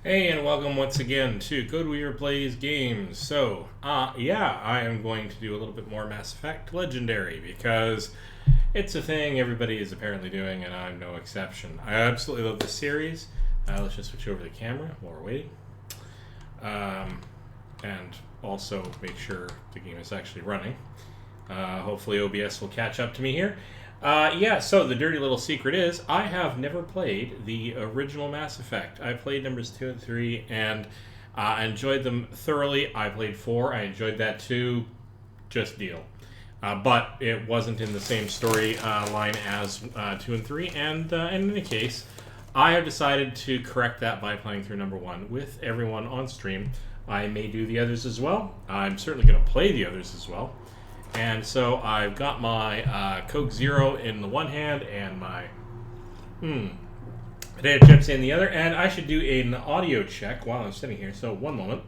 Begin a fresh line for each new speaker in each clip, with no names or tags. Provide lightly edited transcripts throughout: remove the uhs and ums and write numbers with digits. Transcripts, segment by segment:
Hey, and welcome once again to Code Weaver Plays Games. So, yeah, I am going to do a little bit more Mass Effect Legendary because it's a thing everybody is apparently doing, and I'm no exception. I absolutely love this series. Let's just switch over the camera while we're waiting. And also make sure the game is actually running. Hopefully OBS will catch up to me here. Yeah, so the dirty little secret is I have never played the original Mass Effect. I played numbers 2 and 3 and I enjoyed them thoroughly. I played 4, I enjoyed that too. Just deal. But it wasn't in the same story line as 2 and 3, and in any case, I have decided to correct that by playing through number 1 with everyone on stream. I may do the others as well. I'm certainly going to play the others as well. And so I've got my Coke Zero in the one hand and my potato chips in the other, and I should do an audio check while I'm sitting here. So one moment.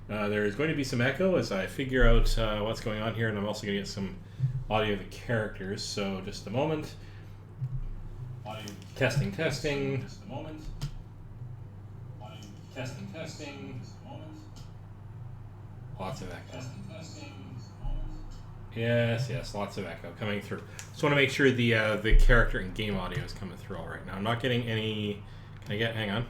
There is going to be some echo as I figure out what's going on here, and I'm also going to get some audio of the characters. So just a moment. Audio testing. Just a moment. Audio testing. Just a moment. Lots of echo. Testing. Yes, lots of echo coming through. Just want to make sure the character and game audio is coming through all right. Now I'm not getting any. Can I get? Hang on.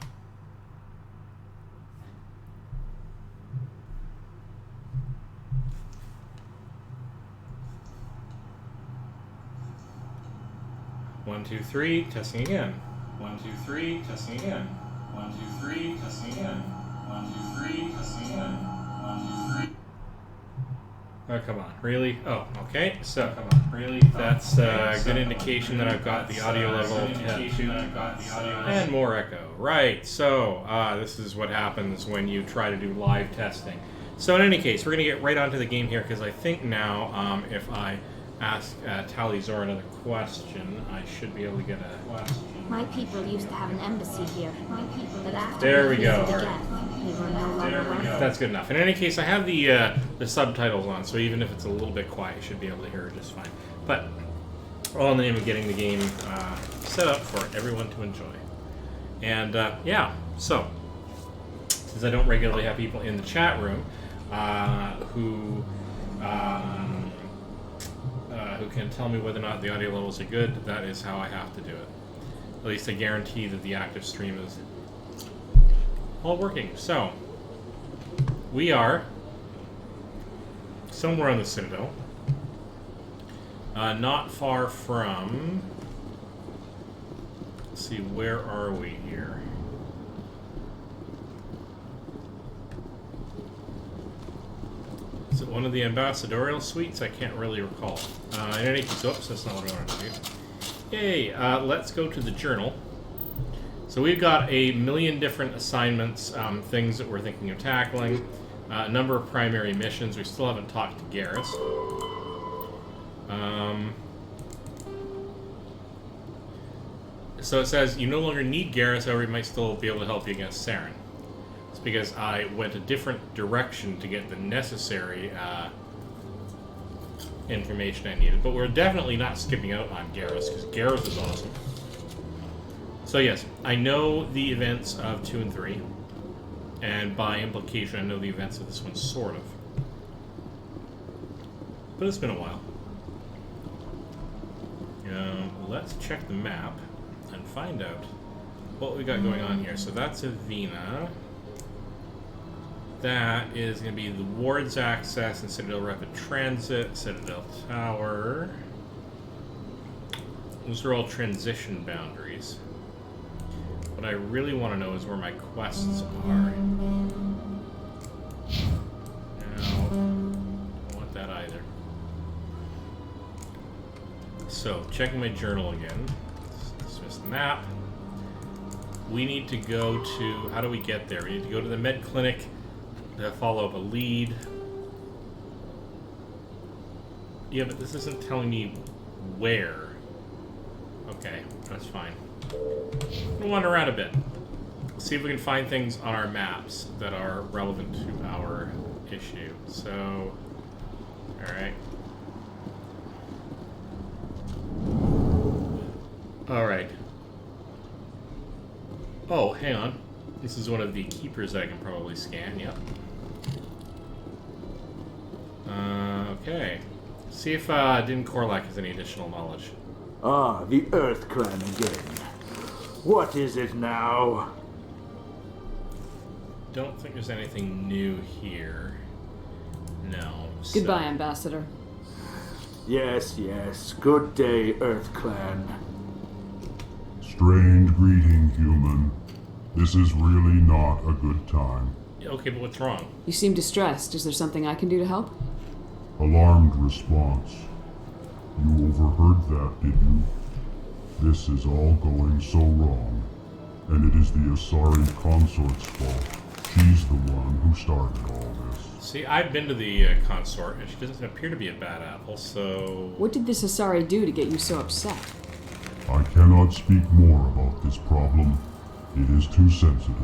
One, two, three. Testing again. 1, 2, 3. Testing again. 1, 2, 3. Testing again. 1, 2, 3. Testing again. 1, 2, 3. Oh, come on. Really? Oh, okay. So, come on. Really? That's a good indication that I've got the audio level and more echo. Right. So, this is what happens when you try to do live testing. So, in any case, we're going to get right onto the game here because I think now if I ask Talizor another question, I should be able to get a question.
My people used to have an embassy here, but after
There we go.
we were no longer welcome.
That's good enough. In any case, I have the subtitles on, so even if it's a little bit quiet, you should be able to hear it just fine. But all in the name of getting the game set up for everyone to enjoy. And yeah, so since I don't regularly have people in the chat room who can tell me whether or not the audio levels are good, that is how I have to do it. At least I guarantee that the active stream is all working. So, we are somewhere on the Citadel. Not far from... Let's see, where are we here? Is it one of the ambassadorial suites? I can't really recall. In any case, oops, that's not what I wanted to do. Yay, let's go to the journal. So we've got a million different assignments, things that we're thinking of tackling, a number of primary missions. We still haven't talked to Garrus. So it says, you no longer need Garrus, however, he might still be able to help you against Saren. It's because I went a different direction to get the necessary information I needed. But we're definitely not skipping out on Garrus, because Garrus is awesome. So yes, I know the events of 2 and 3, and by implication I know the events of this one, sort of. But it's been a while. Let's check the map and find out what we got going on here. So that's Avena. That is going to be the Ward's Access and Citadel Rapid Transit, Citadel Tower. Those are all transition boundaries. What I really want to know is where my quests are. Now, I don't want that either. So, checking my journal again. Dismiss the map. We need to go to... How do we get there? We need to go to the med clinic to follow up a lead. Yeah, but this isn't telling me where. Okay, that's fine. We'll wander around a bit. See if we can find things on our maps that are relevant to our issue. So, alright. Alright. Oh, hang on. This is one of the keepers I can probably scan, yep. Okay. See if Din Korlak has any additional knowledge.
Ah, the Earth Clan again. What is it now?
Don't think there's anything new here. No. so-
Goodbye, Ambassador.
Yes, yes. Good day, Earth Clan.
Strange greeting, human. This is really not a good time.
Okay, but what's wrong?
You seem distressed. Is there something I can do to help?
Alarmed response. You overheard that, did you? This is all going so wrong. And it is the Asari consort's fault. She's the one who started all this.
See, I've been to the consort, and she doesn't appear to be a bad apple, so...
What did this Asari do to get you so upset?
I cannot speak more about this problem. It is too sensitive.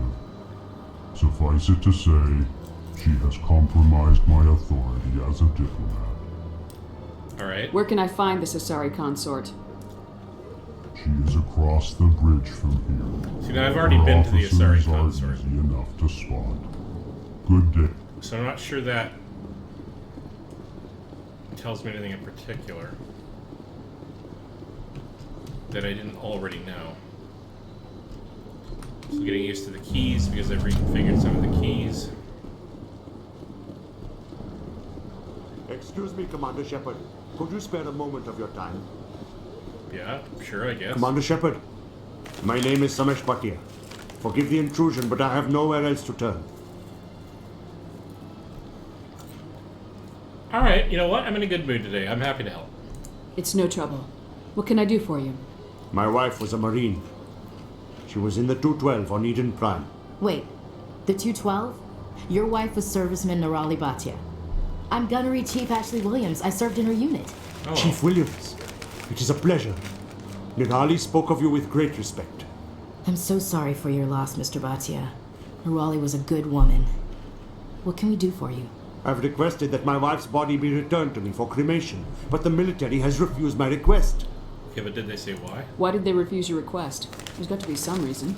Suffice it to say, she has compromised my authority as a diplomat.
Alright.
Where can I find this Asari consort?
She is across the bridge from here.
See, now I've already
Her
been to the Asari
officers are
consort.
easy enough to spot. Good day.
So I'm not sure that tells me anything in particular that I didn't already know. So getting used to the keys because I've reconfigured some of the keys.
Excuse me, Commander Shepard. Could you spare a moment of your time?
Yeah, sure, I guess.
Commander Shepard, my name is Samesh Bhatia. Forgive the intrusion, but I have nowhere else to turn.
Alright, you know what? I'm in a good mood today. I'm happy to help.
It's no trouble. What can I do for you?
My wife was a Marine. She was in the 212 on Eden Prime.
Wait, the 212? Your wife was serviceman Nirali Bhatia. I'm Gunnery Chief Ashley Williams. I served in her unit.
Oh.
Chief Williams, it is a pleasure. Nirali spoke of you with great respect.
I'm so sorry for your loss, Mr. Bhatia. Nirali was a good woman. What can we do for you?
I've requested that my wife's body be returned to me for cremation, but the military has refused my request.
Okay, but did they say why?
Why did they refuse your request? There's got to be some reason.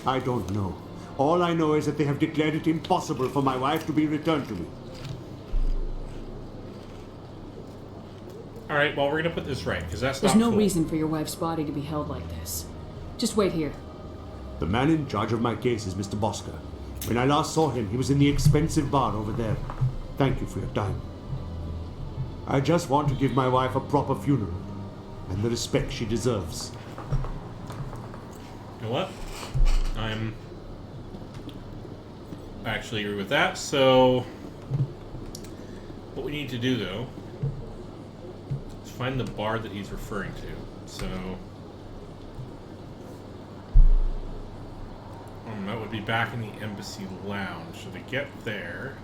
I don't know. All I know is that they have declared it impossible for my wife to be returned to me.
Alright, well, we're gonna put this right, because that's
There's
not
no
cool.
reason for your wife's body to be held like this. Just wait here.
The man in charge of my case is Mr. Bosker. When I last saw him, he was in the expensive bar over there. Thank you for your time. I just want to give my wife a proper funeral and the respect she deserves.
You know what? I actually agree with that, so... What we need to do, though, is find the bar that he's referring to. So... that would be back in the embassy lounge. So to get there...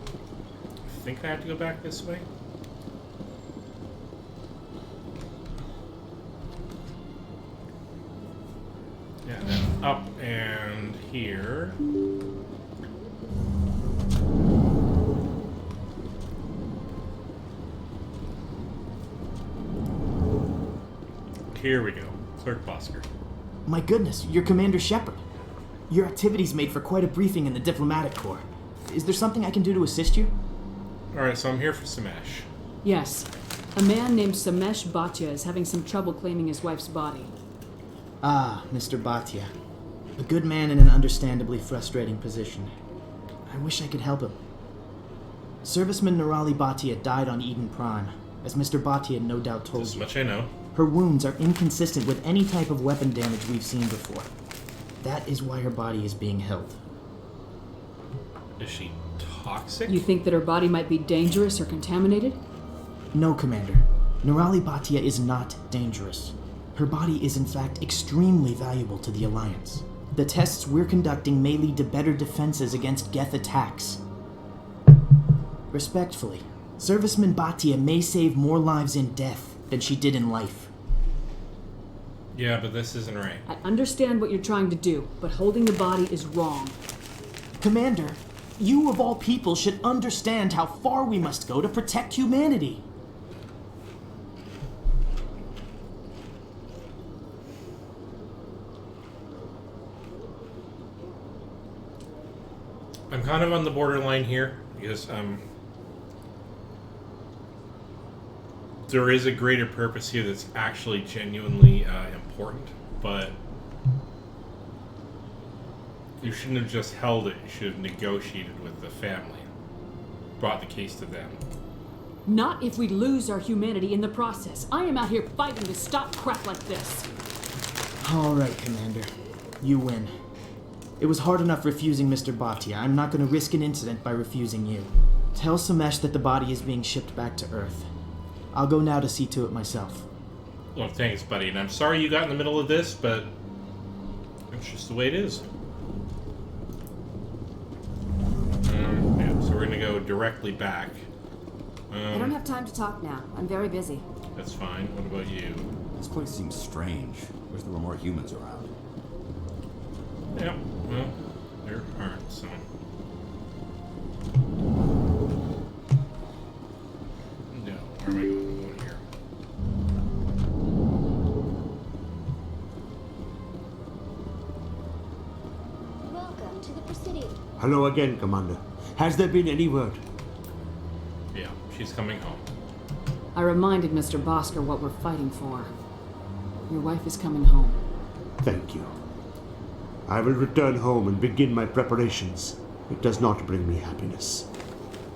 I think I have to go back this way. Yeah, then up and here. Here we go. Clerk Bosker.
My goodness, you're Commander Shepard. Your activities made for quite a briefing in the diplomatic corps. Is there something I can do to assist you?
Alright, so I'm here for Samesh.
Yes. A man named Samesh Bhatia is having some trouble claiming his wife's body.
Ah, Mr. Bhatia. A good man in an understandably frustrating position. I wish I could help him. Serviceman Nirali Bhatia died on Eden Prime, as Mr. Bhatia no doubt told
This
you.
much I know.
Her wounds are inconsistent with any type of weapon damage we've seen before. That is why her body is being held.
Is she toxic?
You think that her body might be dangerous or contaminated?
No, Commander. Nirali Bhatia is not dangerous. Her body is in fact extremely valuable to the Alliance. The tests we're conducting may lead to better defenses against Geth attacks. Respectfully, Serviceman Bhatia may save more lives in death than she did in life.
Yeah, but this isn't right.
I understand what you're trying to do, but holding the body is wrong.
Commander, you of all people should understand how far we must go to protect humanity.
I'm kind of on the borderline here because there is a greater purpose here that's actually genuinely important, but you shouldn't have just held it. You should have negotiated with the family, brought the case to them.
Not if we lose our humanity in the process. I am out here fighting to stop crap like this.
All right, Commander. You win. It was hard enough refusing Mr. Bhatia. I'm not going to risk an incident by refusing you. Tell Samesh that the body is being shipped back to Earth. I'll go now to see to it myself.
Well, thanks, buddy. And I'm sorry you got in the middle of this, but it's just the way it is. Yeah, so we're going to go directly back.
I don't have time to talk now. I'm very busy.
That's fine. What about you?
This place seems strange. Wish there were more humans around.
Yeah, well, there aren't, so... No, where am I going? I'm going here.
Welcome to the Presidium.
Hello again, Commander. Has there been any word?
Yeah, she's coming home.
I reminded Mr. Bosker what we're fighting for. Your wife is coming home.
Thank you. I will return home and begin my preparations. It does not bring me happiness,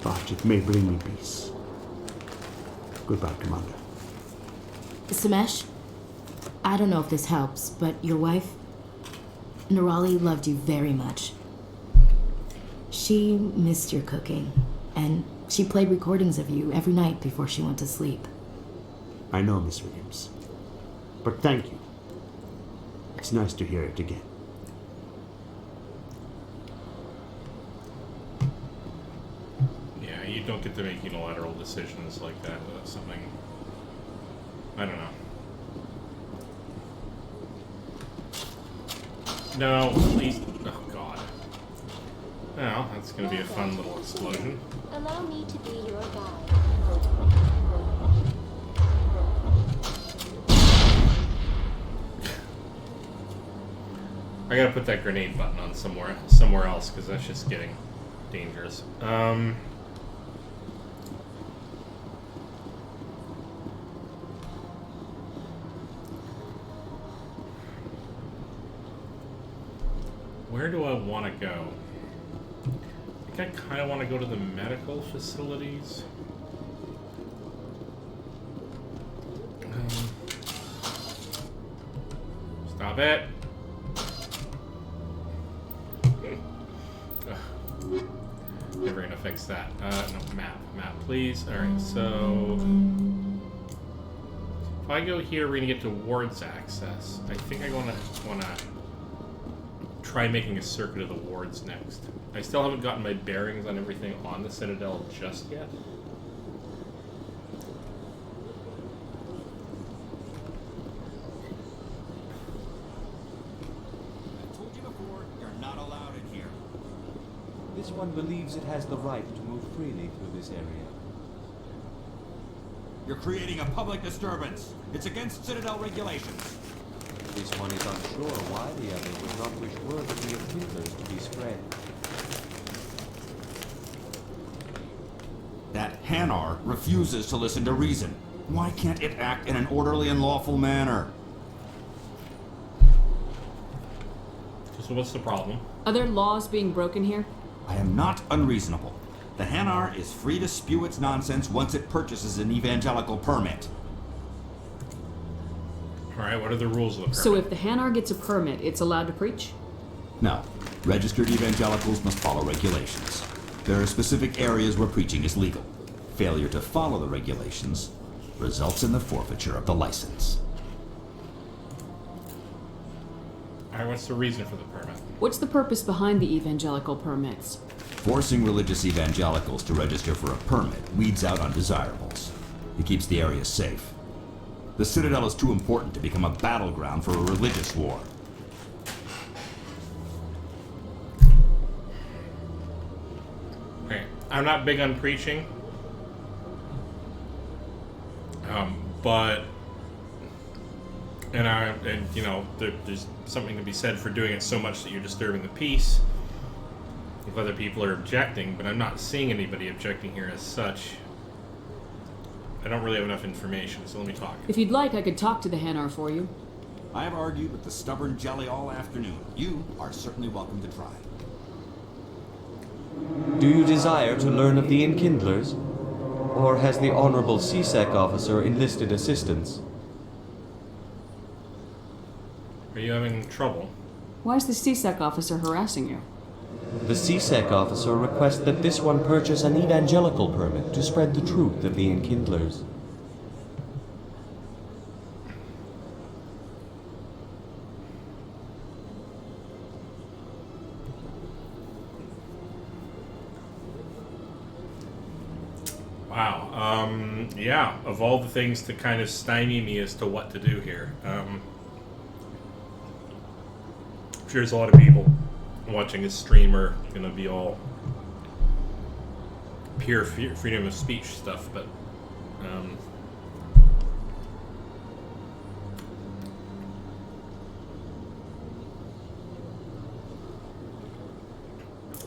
but it may bring me peace. Goodbye, Commander.
Samesh, I don't know if this helps, but your wife, Nirali, loved you very much. She missed your cooking, and she played recordings of you every night before she went to sleep.
I know, Miss Williams. But thank you. It's nice to hear it again.
Yeah, you don't get to make unilateral decisions like that without something... I don't know. No, please... Oh, God. Well, that's gonna be a fun little explosion.
Allow me to be your guide.
I gotta put that grenade button on somewhere else, because that's just getting dangerous. Where do I want to go? I think I kind of want to go to the medical facilities. Stop it! Never gonna fix that. No, map, please. Alright, so... If I go here, we're gonna get to wards access. I think I wanna try making a circuit of the wards next. I still haven't gotten my bearings on everything on the Citadel just yet.
This one believes it has the right to move freely through this area.
You're creating a public disturbance. It's against Citadel regulations.
This one is unsure why the other would not wish word of the accusers to be spread.
That Hanar refuses to listen to reason. Why can't it act in an orderly and lawful manner?
So what's the problem?
Are there laws being broken here?
I am not unreasonable. The Hanar is free to spew its nonsense once it purchases an evangelical permit.
Alright, what are the rules of the permit?
So if the Hanar gets a permit, it's allowed to preach?
No. Registered evangelicals must follow regulations. There are specific areas where preaching is legal. Failure to follow the regulations results in the forfeiture of the license.
Alright, what's the reason for the permit?
What's the purpose behind the evangelical permits?
Forcing religious evangelicals to register for a permit weeds out undesirables. It keeps the area safe. The Citadel is too important to become a battleground for a religious war.
Okay, I'm not big on preaching. But... And you know, there's something to be said for doing it so much that you're disturbing the peace. if other people are objecting, but I'm not seeing anybody objecting here as such. I don't really have enough information, so let me talk.
If you'd like, I could talk to the Hanar for you.
I have argued with the stubborn jelly all afternoon. You are certainly welcome to try.
Do you desire to learn of the Enkindlers? Or has the Honorable CSEC officer enlisted assistance?
Are you having trouble?
Why is the CSEC officer harassing you?
The CSEC officer requests that this one purchase an evangelical permit to spread the truth of the Enkindlers.
Wow. Yeah, of all the things to kind of stymie me as to what to do here. I'm sure there's a lot of people watching this stream are going to be all pure freedom of speech stuff, but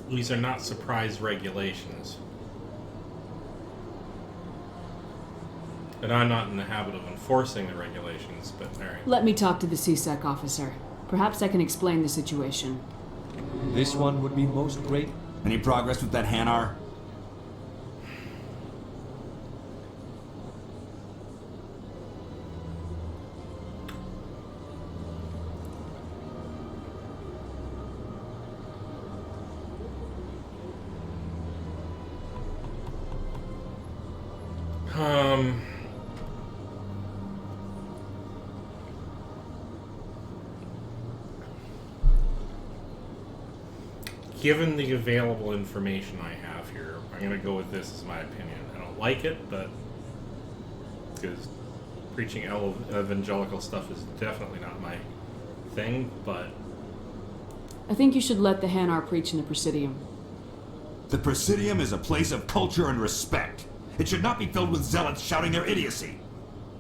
these are not surprise regulations. And I'm not in the habit of enforcing the regulations, but alright.
Let me talk to the CSEC officer. Perhaps I can explain the situation.
This one would be most great.
Any progress with that Hanar?
Given the available information I have here, I'm going to go with this as my opinion. I don't like it, but because preaching evangelical stuff is definitely not my thing, but
I think you should let the Hanar preach in the Presidium.
The Presidium is a place of culture and respect. It should not be filled with zealots shouting their idiocy.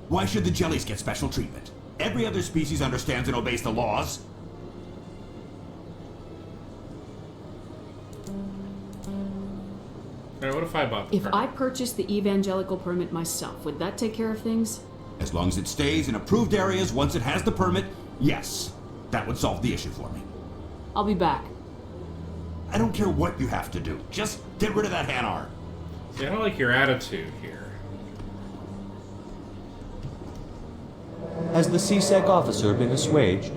Why should the jellies get special treatment? Every other species understands and obeys the laws.
Alright, what if I bought the
If
permit?
I purchased the evangelical permit myself, would that take care of things?
As long as it stays in approved areas once it has the permit, yes. That would solve the issue for me.
I'll be back.
I don't care what you have to do. Just get rid of that Hanar.
See, I don't like your attitude here.
Has the CSEC officer been assuaged?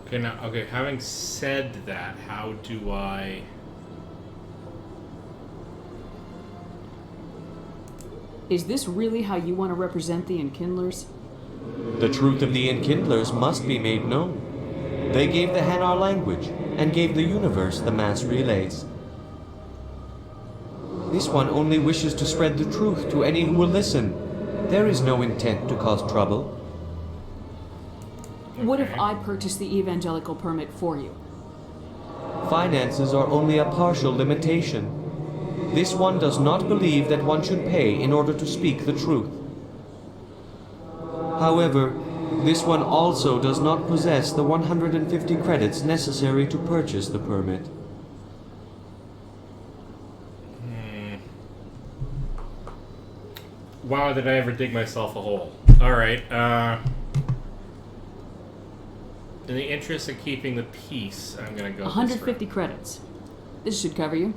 Okay, now, okay, having said that, how do I...
Is this really how you want to represent the Enkindlers?
The truth of the Enkindlers must be made known. They gave the Hanar language, and gave the universe the mass relays. This one only wishes to spread the truth to any who will listen. There is no intent to cause trouble.
What if I purchase the evangelical permit for you?
Finances are only a partial limitation. This one does not believe that one should pay in order to speak the truth. However, this one also does not possess the 150 credits necessary to purchase the permit.
Wow, did I ever dig myself a hole. Alright, in the interest of keeping the peace, I'm gonna go
150 credits. This should cover you.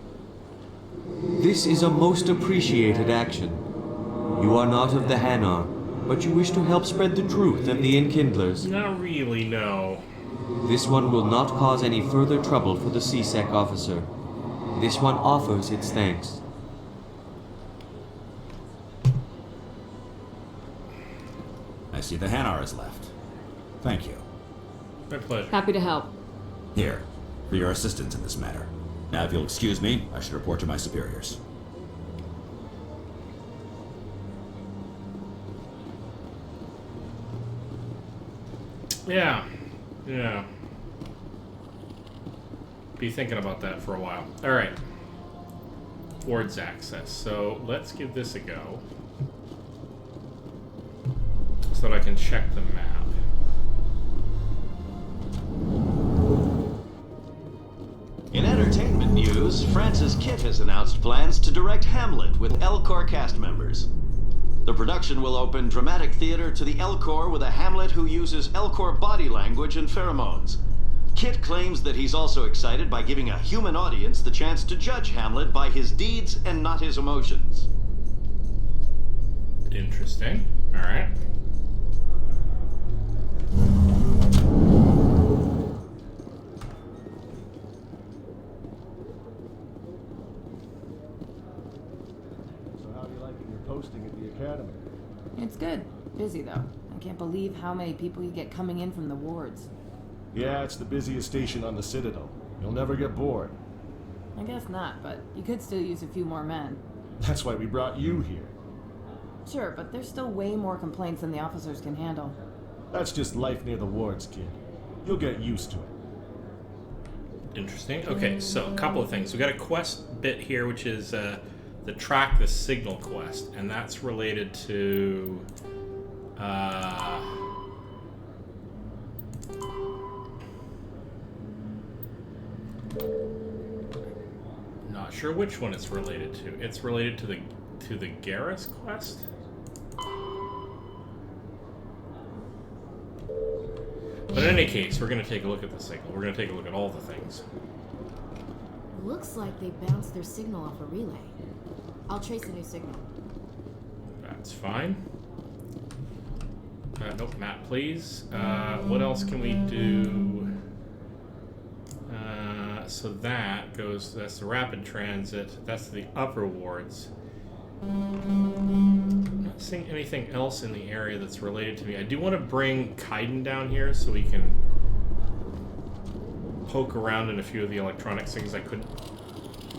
This is a most appreciated action. You are not of the Hanar, but you wish to help spread the truth of the Enkindlers.
Not really, no.
This one will not cause any further trouble for the CSEC officer. This one offers its thanks.
I see the Hanar is left. Thank you.
My pleasure.
Happy to help.
Here, for your assistance in this matter. Now, if you'll excuse me, I should report to my superiors.
Yeah. Be thinking about that for a while. Alright. Wards access. So, let's give this a go. so that I can check the map.
In entertainment news, Francis Kitt has announced plans to direct Hamlet with Elcor cast members. The production will open dramatic theater to the Elcor with a Hamlet who uses Elcor body language and pheromones. Kitt claims that he's also excited by giving a human audience the chance to judge Hamlet by his deeds and not his emotions.
Interesting. All right.
So how do you like your posting at the academy?
It's good. Busy, though. I can't believe how many people you get coming in from the wards.
Yeah, it's the busiest station on the Citadel. You'll never get bored.
I guess not, but you could still use a few more men.
That's why we brought you here.
Sure, but there's still way more complaints than the officers can handle.
That's just life near the wards, kid. You'll get used to it.
Interesting. Okay, so a couple of things. We got a quest bit here, which is the track the signal quest, and that's related to not sure which one it's related to. It's related to the Garrus quest. But in any case, we're going to take a look at the signal. We're going to take a look at all the things.
Looks like they bounced their signal off a relay. I'll trace a new signal.
That's fine. Nope, map, please. What else can we do? So that goes, that's the rapid transit. That's the upper wards. I'm not seeing anything else in the area that's related to me. I do want to bring Kaiden down here so we can poke around in a few of the electronics things I couldn't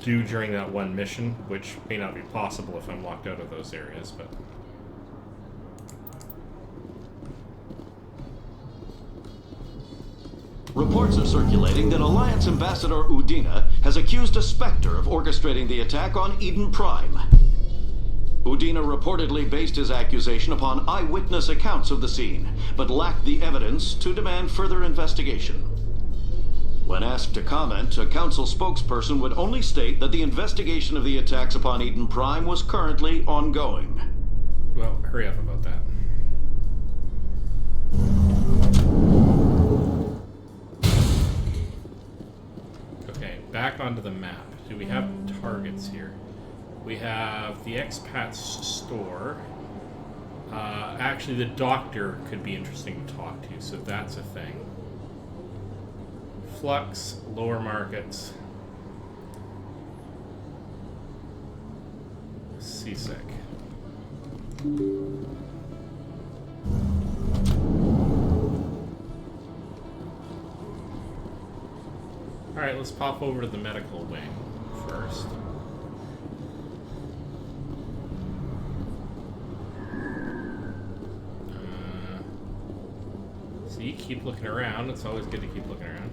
do during that one mission, which may not be possible if I'm locked out of those areas, but...
Reports are circulating that Alliance Ambassador Udina has accused a Spectre of orchestrating the attack on Eden Prime. Udina reportedly based his accusation upon eyewitness accounts of the scene, but lacked the evidence to demand further investigation. When asked to comment, a council spokesperson would only state that the investigation of the attacks upon Eden Prime was currently ongoing.
Well, hurry up about that. Okay, back onto the map. Do we have targets here? We have the expat's store. Actually, the doctor could be interesting to talk to, so that's a thing. Flux, lower markets. Seasick. Alright, let's pop over to the medical wing first. So you keep looking around. It's always good to keep looking around.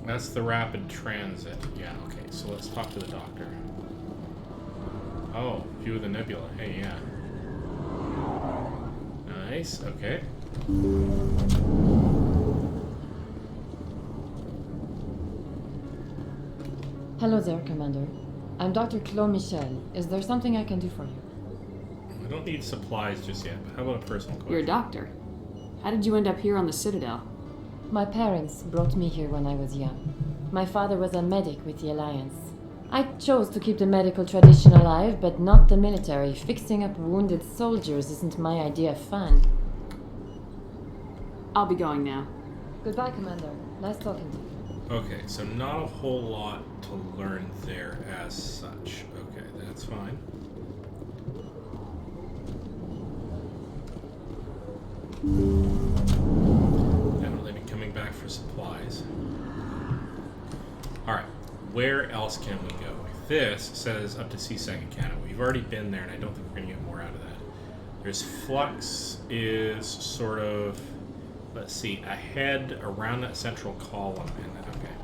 That's the rapid transit. Yeah, okay, so let's talk to the doctor. Oh, view of the nebula. Hey, yeah. Nice, okay.
Hello there, Commander. I'm Dr. Claude Michel. Is there something I can do for you?
I don't need supplies just yet, but how about a personal question?
You're a doctor. How did you end up here on the Citadel?
My parents brought me here when I was young. My father was a medic with the Alliance. I chose to keep the medical tradition alive, but not the military. Fixing up wounded soldiers isn't my idea of fun.
I'll be going now.
Goodbye, Commander. Nice talking to you.
Okay, so not a whole lot to learn there as such. Okay, that's fine. Definitely be coming back for supplies. Alright, where else can we go? This says up to C2nd Canada. We've already been there, and I don't think we're going to get more out of that. There's Flux is sort of, let's see, ahead around that central column. And then, okay.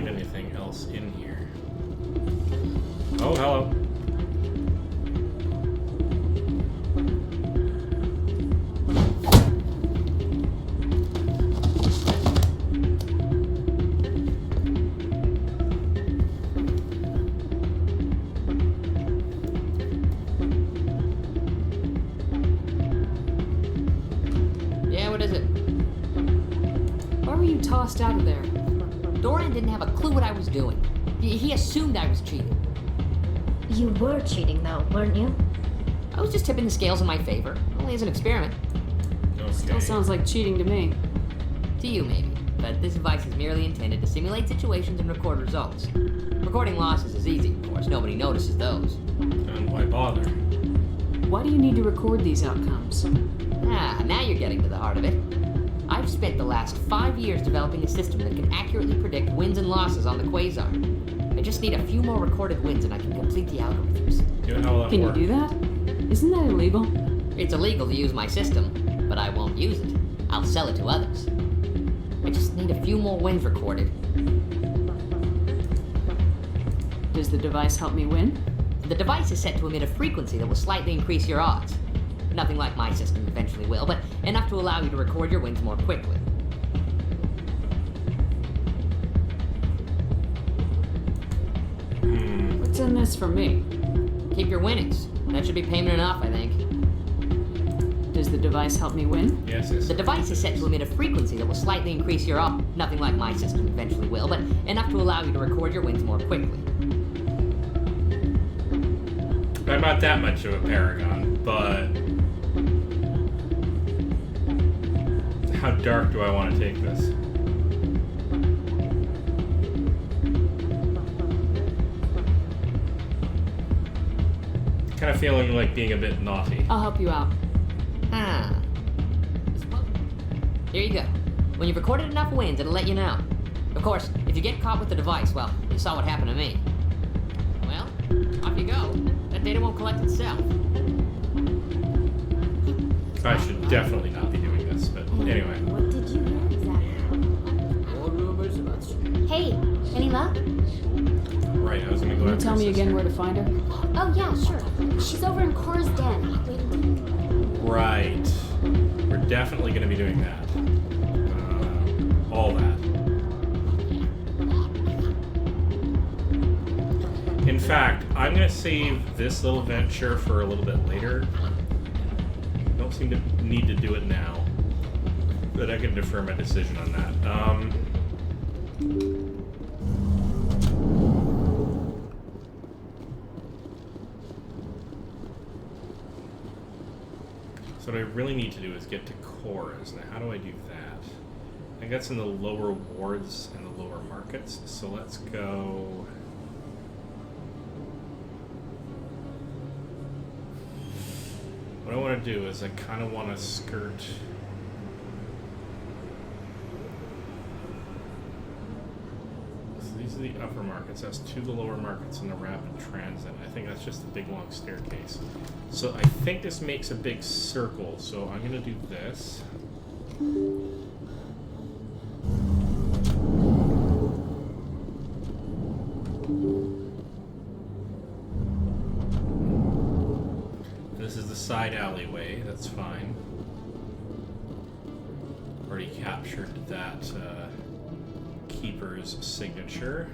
find anything else in here. Oh, hello.
Tossed out of there.
Dorian didn't have a clue what I was doing. He assumed I was cheating.
You were cheating, though, weren't you?
I was just tipping the scales in my favor, only as an experiment.
Okay.
Still sounds like cheating to me.
To you, maybe. But this device is merely intended to simulate situations and record results. Recording losses is easy, of course. Nobody notices those.
And why bother?
Why do you need to record these outcomes?
Ah, now you're getting to the heart of it. I've spent the last 5 years developing a system that can accurately predict wins and losses on the quasar. I just need a few more recorded wins and I can complete the algorithms.
Can you do that? Isn't that illegal?
It's illegal to use my system, but I won't use it. I'll sell it to others. I just need a few more wins recorded.
Does the device help me win?
The device is set to emit a frequency that will slightly increase your odds. Nothing like my system eventually will, but enough to allow you to record your wins more quickly.
What's in this for me?
Keep your winnings. That should be payment enough, I think.
Does the device help me win?
Yes.
The device is set to emit a frequency that will slightly increase your odds. Nothing like my system eventually will, but enough to allow you to record your wins more quickly.
I'm not that much of a paragon, but how dark do I want to take this? Kind of feeling like being a bit naughty.
I'll help you out.
Here you go. When you've recorded enough wins, it'll let you know. Of course, if you get caught with the device, well, you saw what happened to me. Well, off you go. That data won't collect itself.
I should definitely not be doing this, but anyway.
What did you hear exactly?
More rumors about...
Hey, any luck?
Right, I was gonna go
Can you
after
tell
your
me again
sister.
where to find her?
Oh, yeah, sure. She's over in Cora's den, waiting.
Right. We're definitely gonna be doing that. All that. In fact, I'm gonna save this little venture for a little bit later. Don't seem to need to do it now, but I can defer my decision on that. So what I really need to do is get to Cora's. Now, how do I do that? I think that's in the lower wards and the lower markets. So let's go... What I want to do is I kind of want to skirt... So these are the upper markets. That's two of the lower markets in the rapid transit. I think that's just a big long staircase. So I think this makes a big circle. So I'm going to do this. This is the side alleyway. That's fine. Already captured that keeper's signature.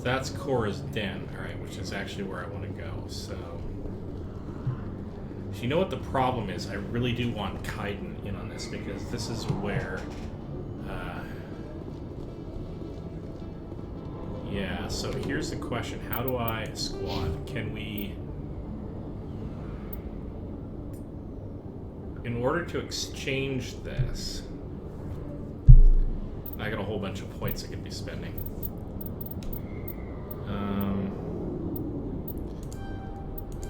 That's Cora's den, alright, which is actually where I want to go, so... You know what the problem is? I really do want Kaiden in on this, because this is where... yeah, so here's the question. How do I squad? Can we... In order to exchange this... I got a whole bunch of points I could be spending.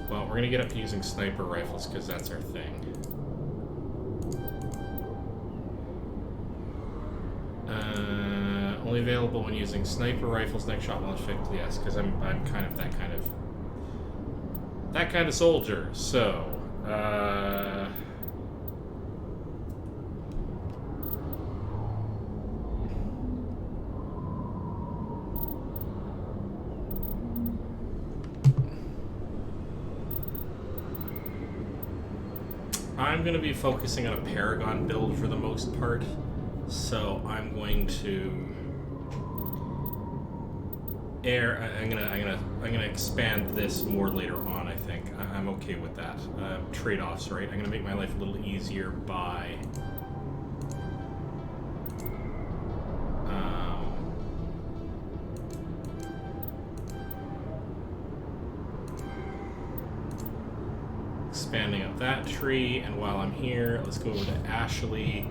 Well, we're gonna get up to using sniper rifles because that's our thing. Only available when using sniper rifles, neck shot, launch effect. Yes, because I'm kind of that kind of soldier. So, I'm going to be focusing on a Paragon build for the most part. So I'm going to I'm gonna expand this more later on. I think I'm okay with that. Trade-offs, right? I'm gonna make my life a little easier by expanding up that tree. And while I'm here, let's go over to Ashley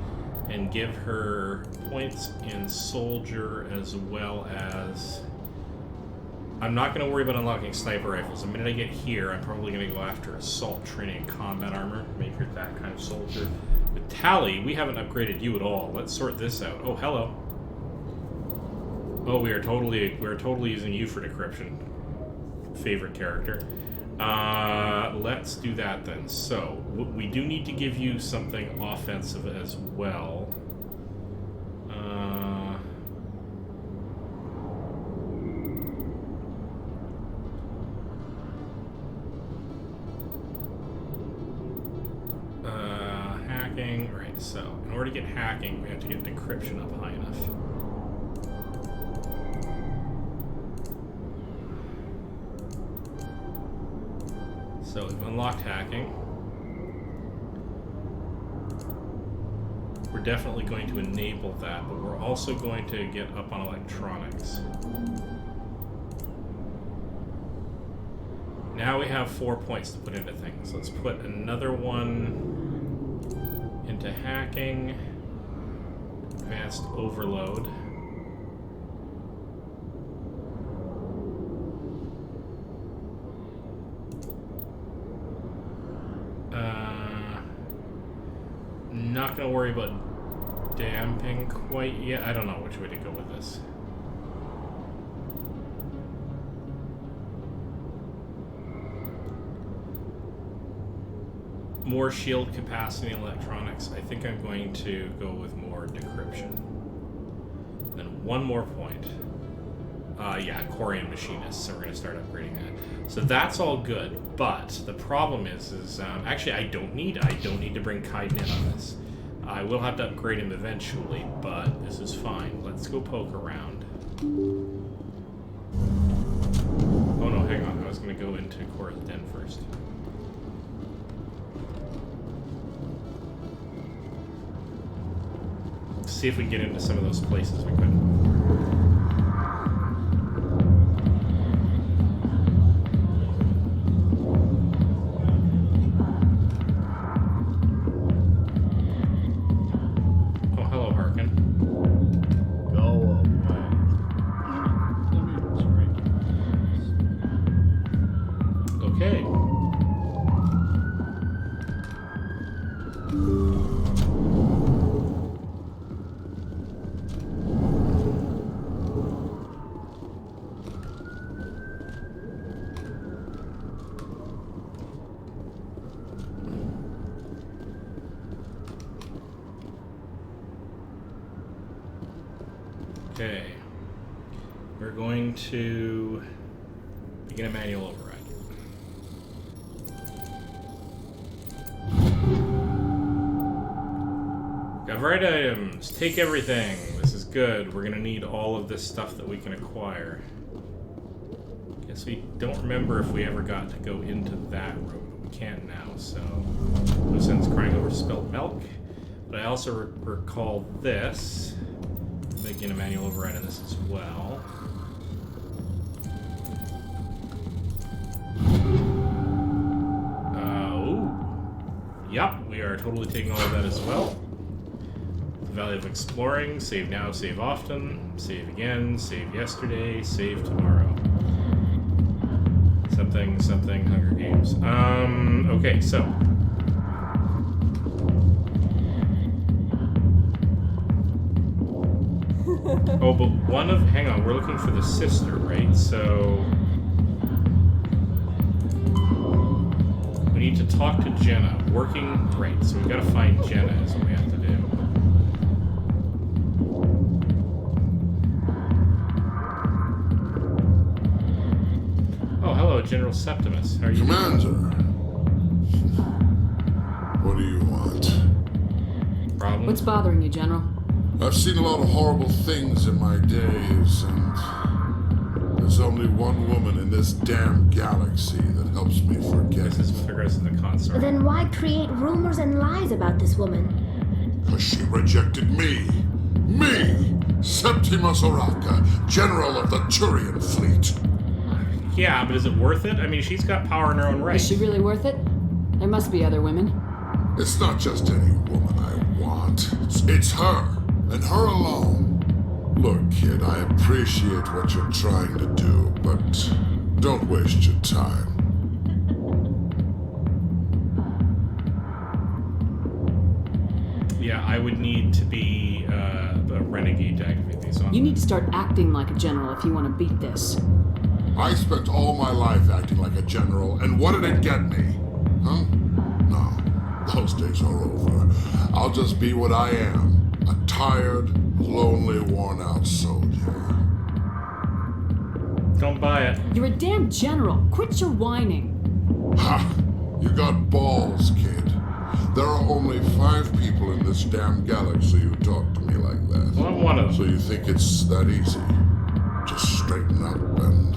and give her points in soldier, as well as I'm not going to worry about unlocking sniper rifles. The minute I get here, I'm probably going to go after assault training and combat armor, make her that kind of soldier. With Tally, we haven't upgraded you at all. Let's sort this out. Oh, hello. Oh, we're totally using you for decryption. Favorite character. Let's do that then. So, we do need to give you something offensive as well. Hacking. Right, so in order to get hacking, we have to get decryption up high enough. So we've unlocked hacking. We're definitely going to enable that, but we're also going to get up on electronics. Now we have 4 points to put into things. Let's put another one into hacking. Advanced overload. Not gonna worry about damping quite yet. I don't know which way to go with this. More shield capacity in electronics. I think I'm going to go with more decryption. Then one more point. Yeah, Quarian Machinist, so we're going to start upgrading that. So that's all good, but the problem is actually I don't need to bring Kaiden in on this. I will have to upgrade him eventually, but this is fine. Let's go poke around. Oh no, hang on. I was going to go into Cora's Den first. Let's see if we can get into some of those places we couldn't. Okay, we're going to begin a manual override. Got right items, take everything. This is good. We're gonna need all of this stuff that we can acquire. Guess we don't remember if we ever got to go into that room, but we can now, so. Lucin's crying over spilt milk. But I also recall this. Begin a manual override on this as well. Yep, we are totally taking all of that as well. The value of exploring, save now, save often, save again, save yesterday, save tomorrow. Something, something, Hunger Games. Okay, so. Oh, but one of... Hang on, we're looking for the sister, right? So... We need to talk to Jenna. Working... Right, so we gotta find Jenna is what we have to do. Oh, hello, General Septimus. How are you
Commander. What do you want?
Problem?
What's bothering you, General?
I've seen a lot of horrible things in my days, and there's only one woman in this damn galaxy that helps me forget
This is with regards to the consort.
Then why create rumors and lies about this woman?
Because she rejected me. Me! Septimus Oraka, General of the Turian Fleet.
Yeah, but is it worth it? I mean, she's got power in her own right.
Is she really worth it? There must be other women.
It's not just any woman I want. It's her, and her alone. Look, kid, I appreciate what you're trying to do, but don't waste your time.
Yeah, I would need to be a renegade to activate these on.
You need to start acting like a general if you want to beat this.
I spent all my life acting like a general, and what did it get me? Huh? No, those days are over. I'll just be what I am, a tired, lonely, worn-out soldier.
Don't buy it.
You're a damn general. Quit your whining.
Ha! You got balls, kid. There are only 5 people in this damn galaxy who talk to me like that.
Well, I'm one of them.
So you think it's that easy? Just straighten up and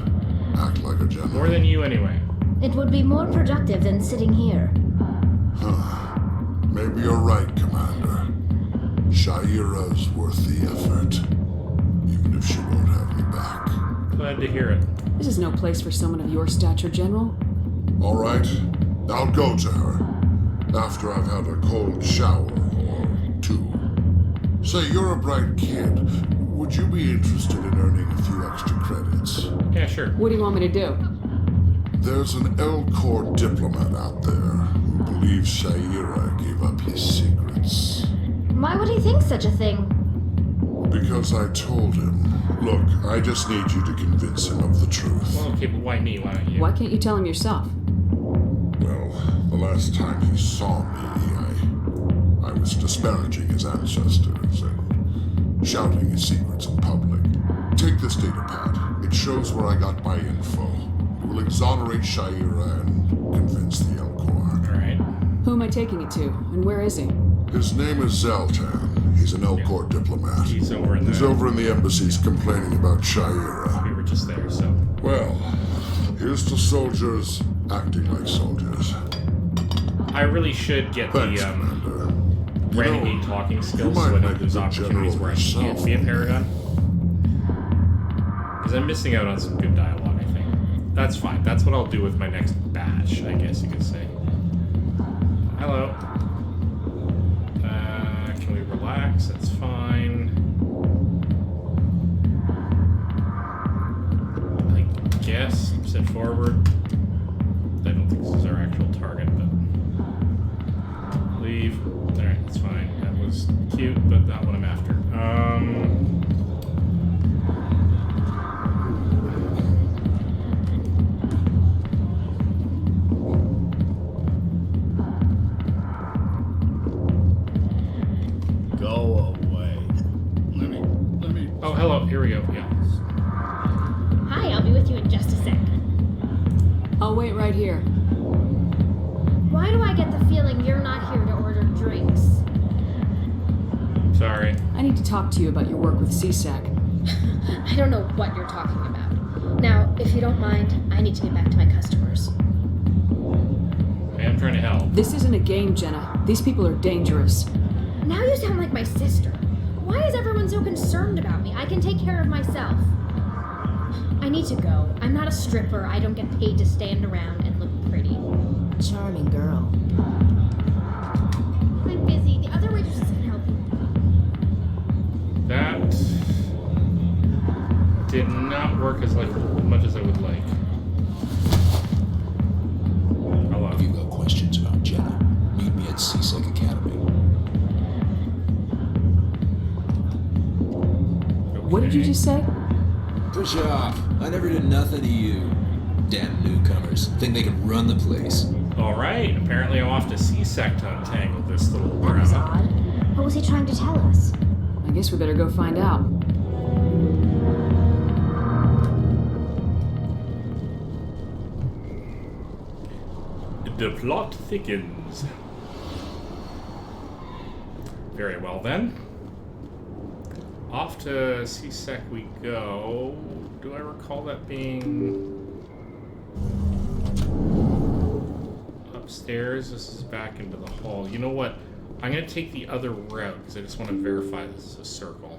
act like a general.
More than you, anyway.
It would be more productive than sitting here.
Maybe you're right, Commander. Shaira's worth the effort, even if she won't have me back.
Glad to hear it.
This is no place for someone of your stature, General.
All right, I'll go to her after I've had a cold shower or 2. Say, you're a bright kid. Would you be interested in earning a few extra credits?
Yeah, sure.
What do you want me to do?
There's an L-Corps diplomat out there who believes Shaira gave up his secrets.
Why would he think such a thing?
Because I told him. Look, I just need you to convince him of the truth.
Well, okay, but why me? Why don't you?
Why can't you tell him yourself?
Well, the last time he saw me, I was disparaging his ancestors and shouting his secrets in public. Take this data pad. It shows where I got my info. It will exonerate Shaira and convince the L-Corps.
Alright.
Who am I taking it to? And where is he?
His name is Zeltan. He's an L-Corps diplomat.
He's over in
the embassies complaining about Shaira.
We were just there, so.
Well, here's to soldiers acting like soldiers.
I really should get
Thanks,
the renegade talking skills so I know there's opportunities where I can't be a paragon. Because I'm missing out on some good dialogue, I think. That's fine. That's what I'll do with my next batch, I guess you could say. Hello. Can we relax? That's fine. I guess. Sit forward. I don't think this is our actual target, but... Leave. Alright, that's fine. That was cute, but not what I'm after.
Go away. Let me.
Oh, hello. Here we go. Yeah.
Hi, I'll be with you in just a sec.
I'll wait right here.
Why do I get the feeling you're not here to order drinks?
Sorry.
I need to talk to you about your work with CSAC.
I don't know what you're talking about. Now, if you don't mind, I need to get back to my customers.
Hey, I'm trying to help.
This isn't a game, Jenna. These people are dangerous.
Now you sound like my sister. Why is everyone so concerned about me? I can take care of myself. I need to go. I'm not a stripper. I don't get paid to stand around and look pretty.
Charming girl.
I'm busy. The other waitresses can help you.
That did not work as much as I would like. Hello.
If you've got questions about Jenna, meet me at CSEC Academy.
What did you just say?
Push off. I never did nothing to you. Damn newcomers. Think they can run the place.
Alright, apparently I'm off to C-Sec to untangle this little
That was
drama.
odd. What was he trying to tell us?
I guess we better go find out.
The plot thickens. Very well then. Off to C-Sec we go. Do I recall that being upstairs? This is back into the hall. You know what? I'm going to take the other route because I just want to verify this is a circle.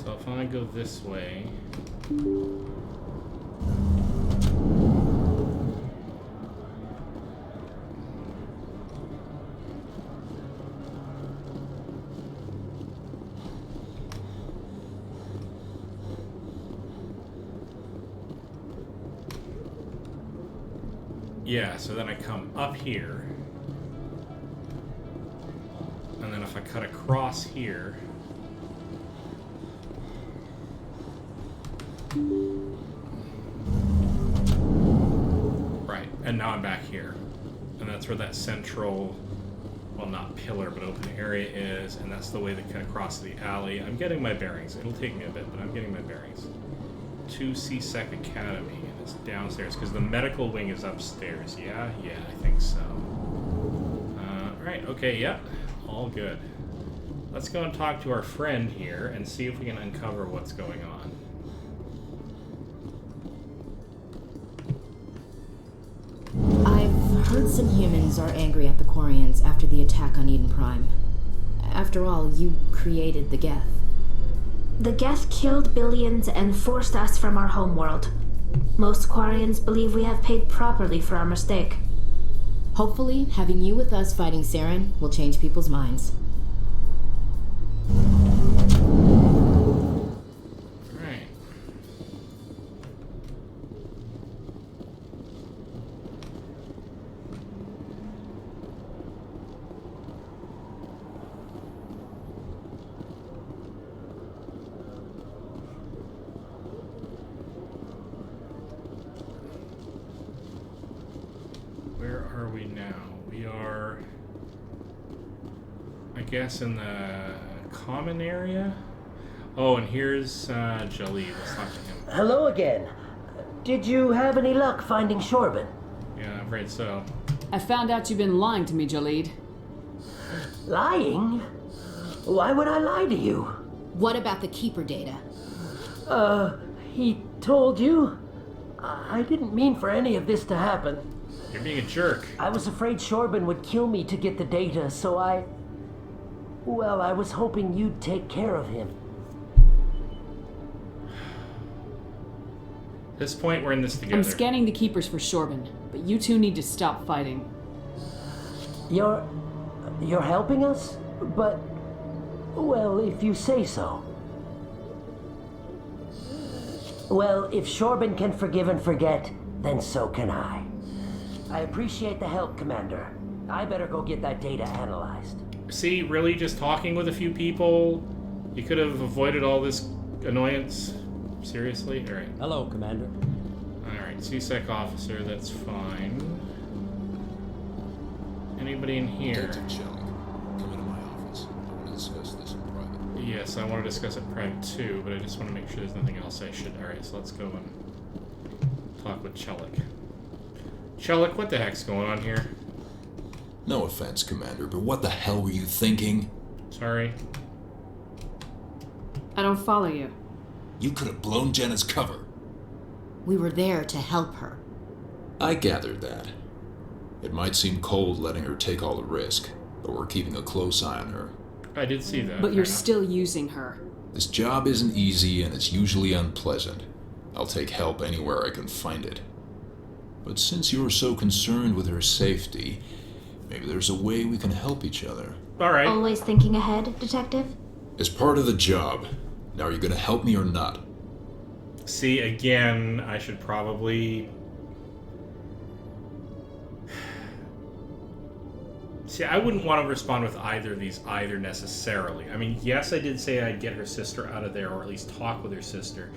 So if I go this way... Yeah, so then I come up here, and then if I cut across here, right, and now I'm back here, and that's where that central, well, not pillar, but open area is, and that's the way they cut across the alley. I'm getting my bearings. It'll take me a bit, but I'm getting my bearings. To C-Sec Academy. It's downstairs because the medical wing is upstairs. Yeah, I think so. Right, okay, yeah, all good. Let's go and talk to our friend here and see if we can uncover what's going on.
I've heard some humans are angry at the Quarians after the attack on Eden Prime. After all, you created the Geth.
The Geth killed billions and forced us from our homeworld. Most Quarians believe we have paid properly for our mistake.
Hopefully, having you with us fighting Saren will change people's minds.
Right. Where are we now? We are, I guess, in the common area? Oh, and here's Jalid. Let's talk to him.
Hello again. Did you have any luck finding Shorban?
Yeah, I'm afraid so.
I found out you've been lying to me, Jalid.
Lying? Why would I lie to you?
What about the Keeper data?
He told you? I didn't mean for any of this to happen.
You're being a jerk.
I was afraid Shorban would kill me to get the data, so I was hoping you'd take care of him.
At this point, we're in this together.
I'm scanning the Keepers for Shorban, but you two need to stop fighting.
You're helping us? But, well, if you say so. Well, if Shorban can forgive and forget, then so can I. I appreciate the help, Commander. I better go get that data analyzed.
See, really, just talking with a few people, you could have avoided all this annoyance. Seriously? Alright.
Hello, Commander.
Alright, C-Sec officer, that's fine. Anybody in here?
Come into my office. I want to discuss this in private.
Yes, I want to discuss it private too, but I just want to make sure there's nothing else I should... Alright, so let's go and talk with Chelik. Chelik, what the heck's going on here?
No offense, Commander, but what the hell were you thinking?
Sorry.
I don't follow you.
You could have blown Jenna's cover.
We were there to help her.
I gathered that. It might seem cold letting her take all the risk, but we're keeping a close eye on her.
I did see that.
But you're still using her.
This job isn't easy and it's usually unpleasant. I'll take help anywhere I can find it. But since you're so concerned with her safety, maybe there's a way we can help each other.
Alright.
Always thinking ahead, Detective?
It's part of the job. Now, are you gonna help me or not?
See, again, I should probably See, I wouldn't want to respond with either of these either necessarily. I mean, yes, I did say I'd get her sister out of there, or at least talk with her sister.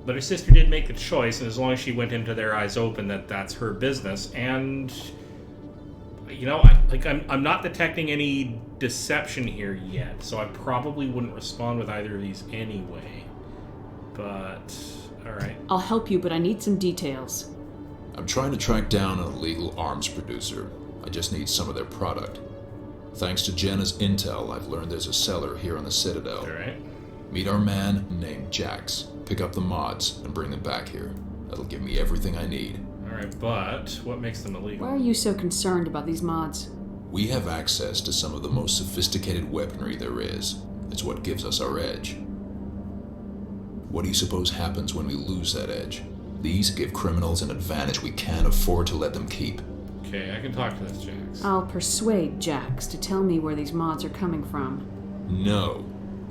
But her sister did make the choice, and as long as she went into their eyes open, that's her business. And, you know, I'm not detecting any deception here yet, so I probably wouldn't respond with either of these anyway. But, alright.
I'll help you, but I need some details.
I'm trying to track down an illegal arms producer. I just need some of their product. Thanks to Jenna's intel, I've learned there's a seller here on the Citadel.
Alright.
Meet our man named Jax. Pick up the mods and bring them back here. That'll give me everything I need.
Alright, but what makes them illegal?
Why are you so concerned about these mods?
We have access to some of the most sophisticated weaponry there is. It's what gives us our edge. What do you suppose happens when we lose that edge? These give criminals an advantage we can't afford to let them keep.
Okay, I can talk to this Jax.
I'll persuade Jax to tell me where these mods are coming from.
No.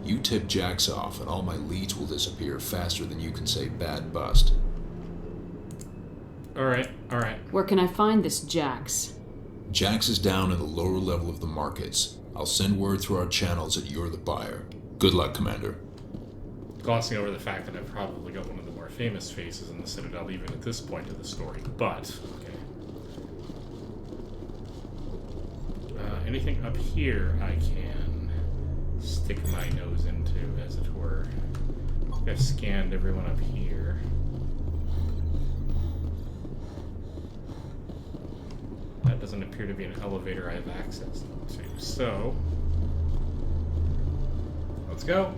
You tip Jax off and all my leads will disappear faster than you can say bad bust.
Alright.
Where can I find this Jax?
Jax is down in the lower level of the markets. I'll send word through our channels that you're the buyer. Good luck, Commander.
Glossing over the fact that I've probably got one of the more famous faces in the Citadel even at this point of the story, but, okay. Anything up here I can stick my nose into, as it were. I think I've scanned everyone up here. That doesn't appear to be an elevator I have access to, so let's go.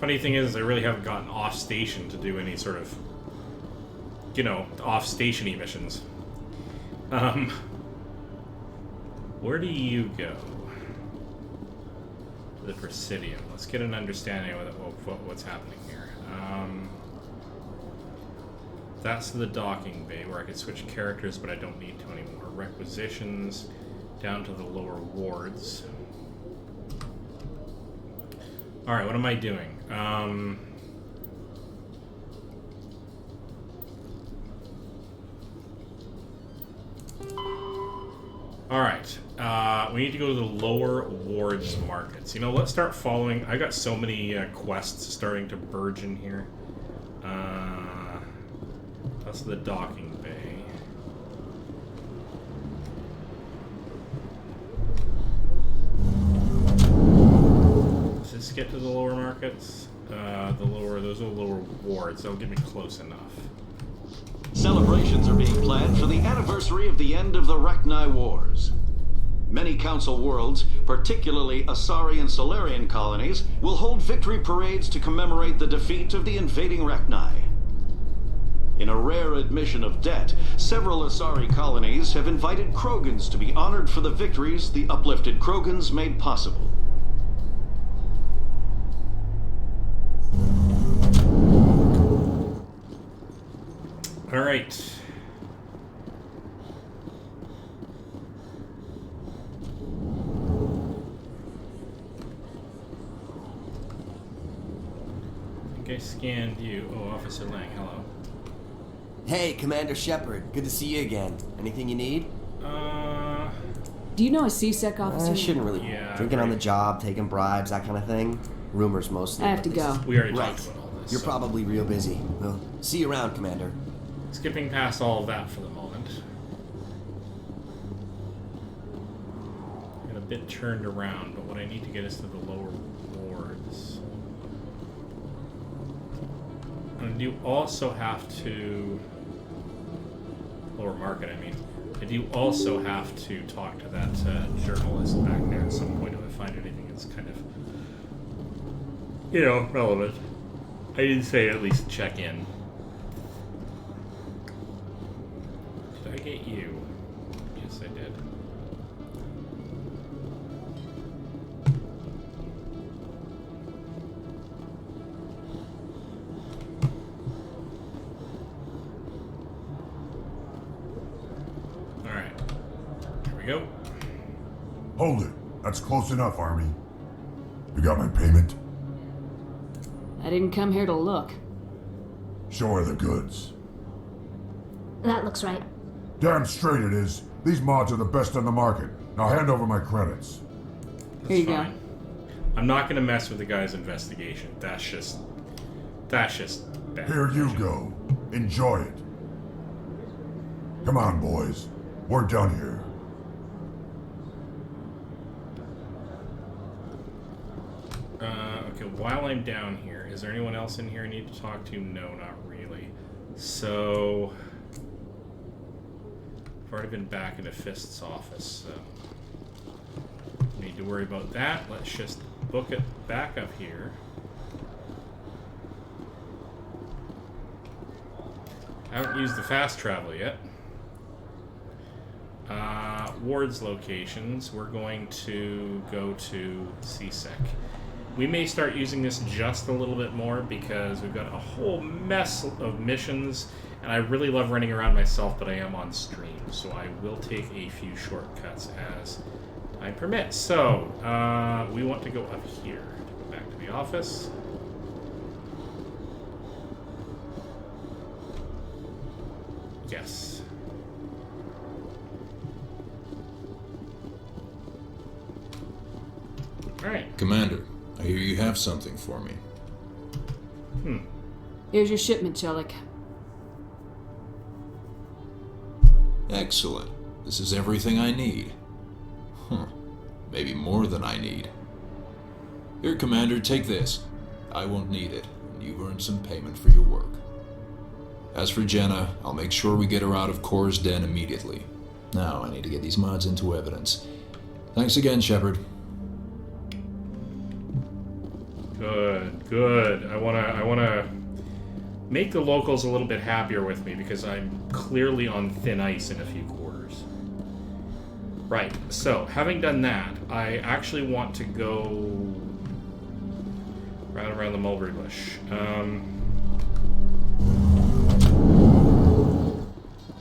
Funny thing is, I really haven't gotten off station to do any sort of, you know, off-station-y missions. Where do you go? The Presidium. Let's get an understanding of what's happening here. That's the docking bay, where I could switch characters, but I don't need to anymore. Requisitions, down to the lower wards. Alright, what am I doing? Alright, we need to go to the lower wards markets. You know, let's start following. I got so many quests starting to burgeon here. That's the docking bay. Does this get to the lower markets? Those are the lower wards. That'll get me close enough.
Celebrations are being planned for the anniversary of the end of the Rachni Wars. Many Council worlds, particularly Asari and Solarian colonies, will hold victory parades to commemorate the defeat of the invading Rachni. In a rare admission of debt, several Asari colonies have invited Krogans to be honored for the victories the uplifted Krogans made possible.
All right. I think I scanned you. Oh, Officer Lang, hello.
Hey, Commander Shepard. Good to see you again. Anything you need?
Do you know a CSEC officer?
I shouldn't really.
Yeah,
Drinking on the job, taking bribes, that kind of thing. Rumors mostly.
I have to go.
We already
Right.
talked about all this.
You're
so.
probably real busy. Well, see you around, Commander.
Skipping past all of that for the moment. Got a bit turned around, but what I need to get is to the lower wards. And I do also have to... Lower market, I mean. I do also have to talk to that journalist back there at some point if I find anything that's kind of, you know, relevant. I did say at least check in. Did I get you? Yes, I did. Alright. Here we go.
Hold it. That's close enough, Army.
You got my payment?
I didn't come here to look.
Show her the goods.
That looks right.
Damn straight it is. These mods are the best on the market. Now hand over my credits.
Here you go.
I'm not gonna mess with the guy's investigation. That's just bad.
Here you go. Enjoy it. Come on, boys. We're done here.
Okay, while I'm down here, is there anyone else in here I need to talk to? No, not really. So, I've already been back into Fist's office, so no need to worry about that. Let's just book it back up here. I haven't used the fast travel yet. Ward's locations, we're going to go to CSEC. We may start using this just a little bit more because we've got a whole mess of missions, and I really love running around myself, but I am on stream, so I will take a few shortcuts as time permits. So, we want to go up here, go back to the office. Yes. Alright.
Commander, I hear you have something for me.
Here's your shipment, Chelik.
Excellent. This is everything I need. Maybe more than I need. Here, Commander, take this. I won't need it, and you've earned some payment for your work. As for Jenna, I'll make sure we get her out of Kor's den immediately. Now, I need to get these mods into evidence. Thanks again, Shepard.
Good. I wanna make the locals a little bit happier with me because I'm clearly on thin ice in a few quarters. Right, so having done that, I actually want to go round around the mulberry bush.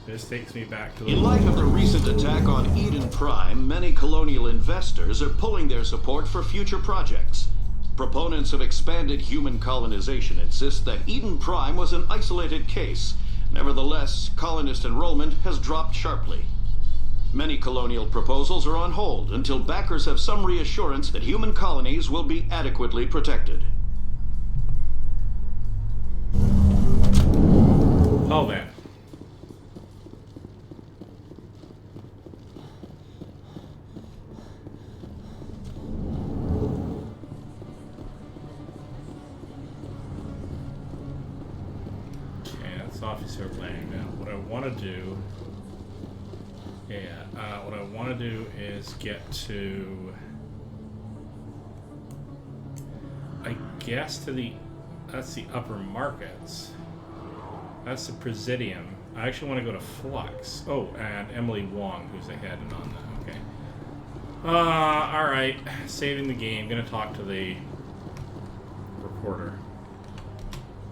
This takes me back to the...
In light of the recent attack on Eden Prime, many colonial investors are pulling their support for future projects. Proponents of expanded human colonization insist that Eden Prime was an isolated case. Nevertheless, colonist enrollment has dropped sharply. Many colonial proposals are on hold until backers have some reassurance that human colonies will be adequately protected.
Oh, man. Officer Lang. Now, what I want to do, what I want to do is get to, I guess, to the, that's the upper markets. That's the Presidium. I actually want to go to Flux. Oh, and Emily Wong, who's the head and on that. Okay. All right. Saving the game. Gonna talk to the reporter.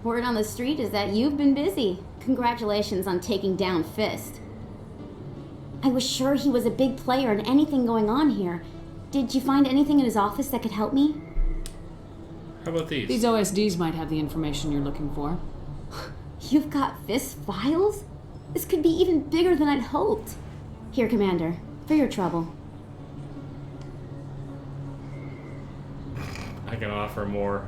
Word on the street is that you've been busy. Congratulations on taking down Fist. I was sure he was a big player in anything going on here. Did you find anything in his office that could help me?
How about these?
These OSDs might have the information you're looking for.
You've got Fist's files? This could be even bigger than I'd hoped. Here, Commander, for your trouble.
I can offer more.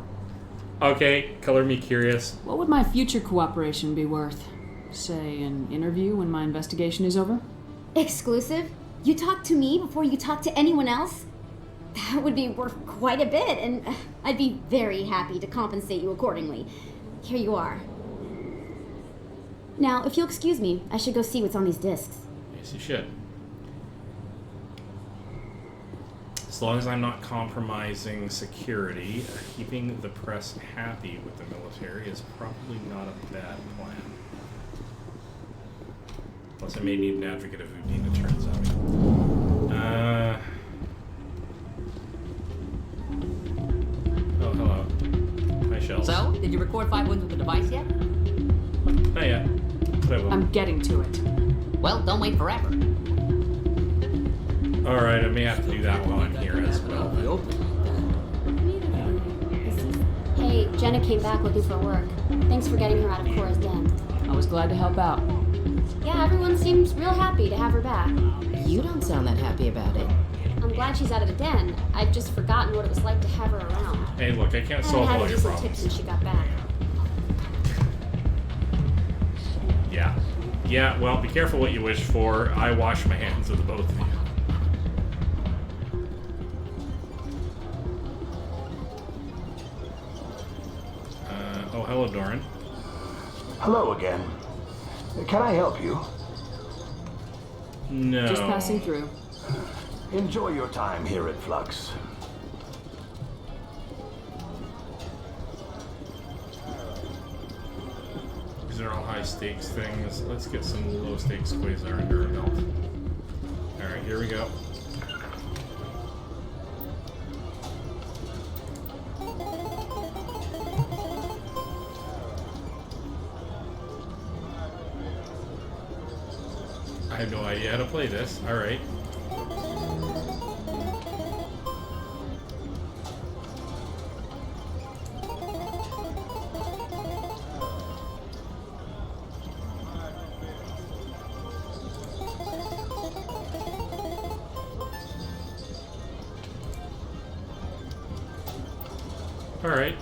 Okay, color me curious.
What would my future cooperation be worth? Say, an interview when my investigation is over?
Exclusive? You talk to me before you talk to anyone else? That would be worth quite a bit, and I'd be very happy to compensate you accordingly. Here you are. Now, if you'll excuse me, I should go see what's on these discs.
Yes, you should. As long as I'm not compromising security, keeping the press happy with the military is probably not a bad plan. Plus, I may need an advocate of Udina, turns out. Oh, hello. Hi, Shells.
So, did you record 5 wins with the device yet?
Not yet, but I will.
I'm getting to it.
Well, don't wait forever.
Alright, I may have to do that while I'm here as well.
Hey, Jenna came back looking for work. Thanks for getting her out of Cora's den.
I was glad to help out.
Yeah, everyone seems real happy to have her back.
You don't sound that happy about it.
I'm glad she's out of the den. I've just forgotten what it was like to have her around.
Hey, look, I can't
I
solve
had
all
to
your
do some tips
problems.
since she got back.
Yeah. Yeah, well, be careful what you wish for. I wash my hands of the both of you. Oh, hello, Doran.
Hello again. Can I help you?
No.
Just passing through.
Enjoy your time here at Flux.
These are all high stakes things. Let's get some low stakes Quasar under our belt. Alright, here we go. I have no idea how to play this. Alright. Alright.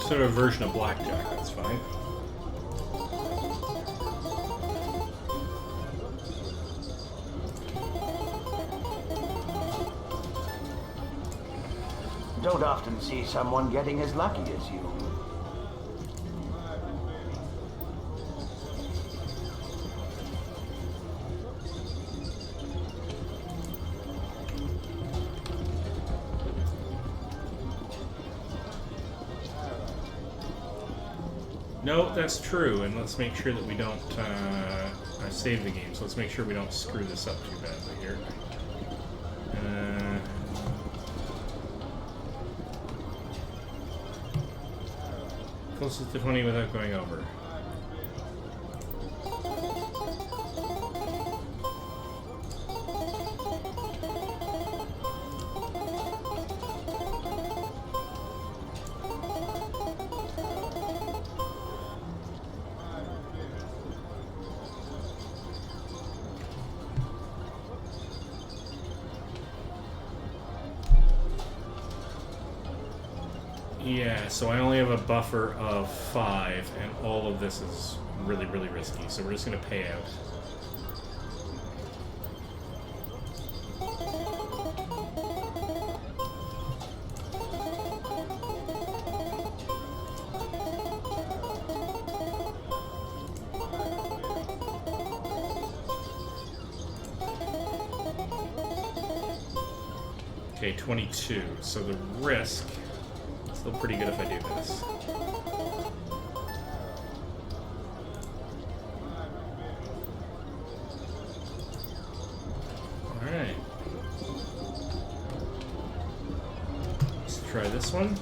Sort of a version of blackjack, that's fine.
Don't often see someone getting as lucky as you.
No, that's true, and let's make sure that we don't, I saved the game, so let's make sure we don't screw this up too badly here. Closest to 20 without going over. Yeah, so I only have a buffer of 5, and all of this is really, really risky, so we're just going to pay out. Okay, 22, so the risk... Still pretty good if I do this. Alright. Let's try this one.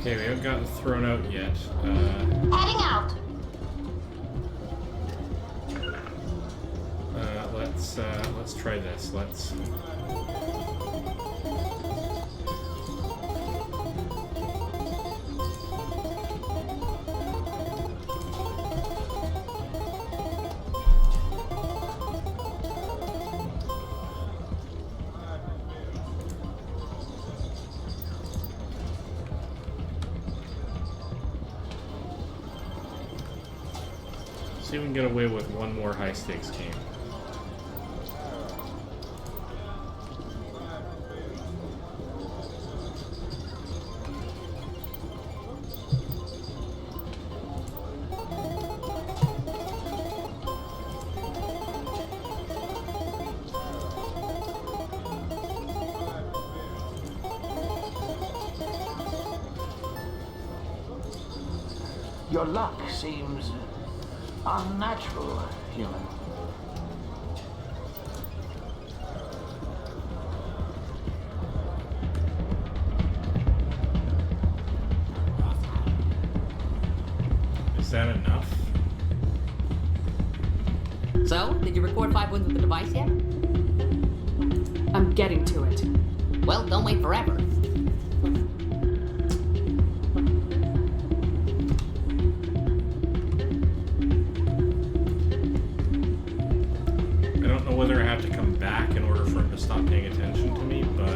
Okay, we haven't gotten thrown out yet.
Heading out.
Let's try this. Let's. See if we can get away with one more high stakes game.
Your luck seems unnatural, human.
Is that enough?
So, did you record 5 wins with the device yet?
I'm getting to it.
Well, don't wait forever.
I don't know whether I have to come back in order for him to stop paying attention to me, but...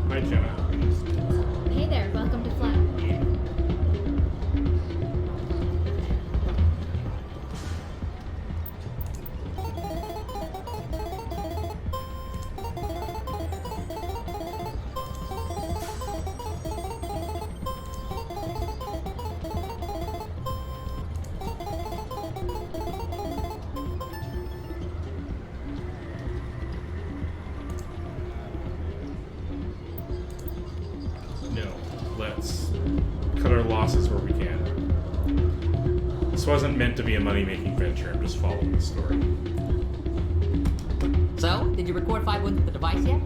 Hi, Jenna.
Hey there, welcome to Flat.
No, let's cut our losses where we can. This wasn't meant to be a money-making venture, I'm just following the story.
So, did you record 5 wins with the device yet?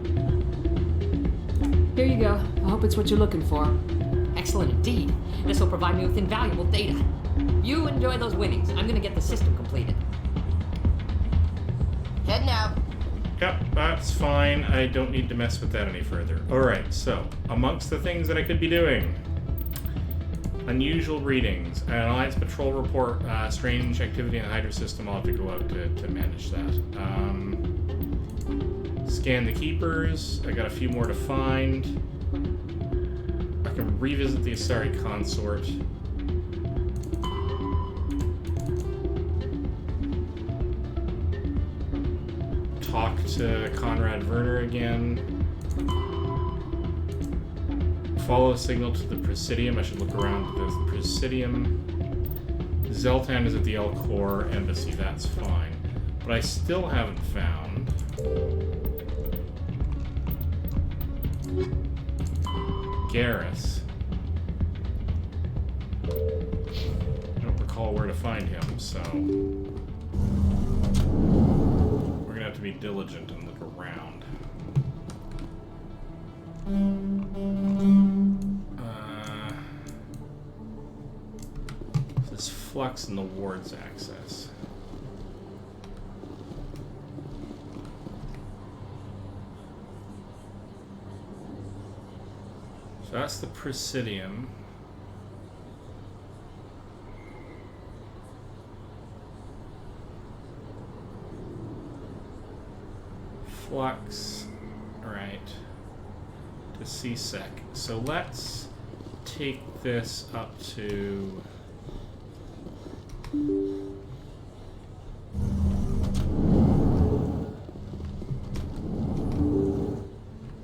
Here you go. I hope it's what you're looking for.
Excellent indeed. This will provide me with invaluable data. You enjoy those winnings. I'm gonna get the system completed.
Heading out.
Yep, that's fine. I don't need to mess with that any further. Alright, so, amongst the things that I could be doing. Unusual readings. An Alliance Patrol report, strange activity in the Hydra system. I'll have to go out to manage that. Scan the Keepers. I got a few more to find. I can revisit the Asari Consort. Talk to Conrad Werner again. Follow a signal to the Presidium. I should look around the Presidium. Zeltan is at the El Cor Embassy. That's fine. But I still haven't found... Garrus. I don't recall where to find him, so... We're gonna have to be diligent and look around. This flux in the ward's access. So that's the Presidium. Flux, right, to CSEC. So let's take this up to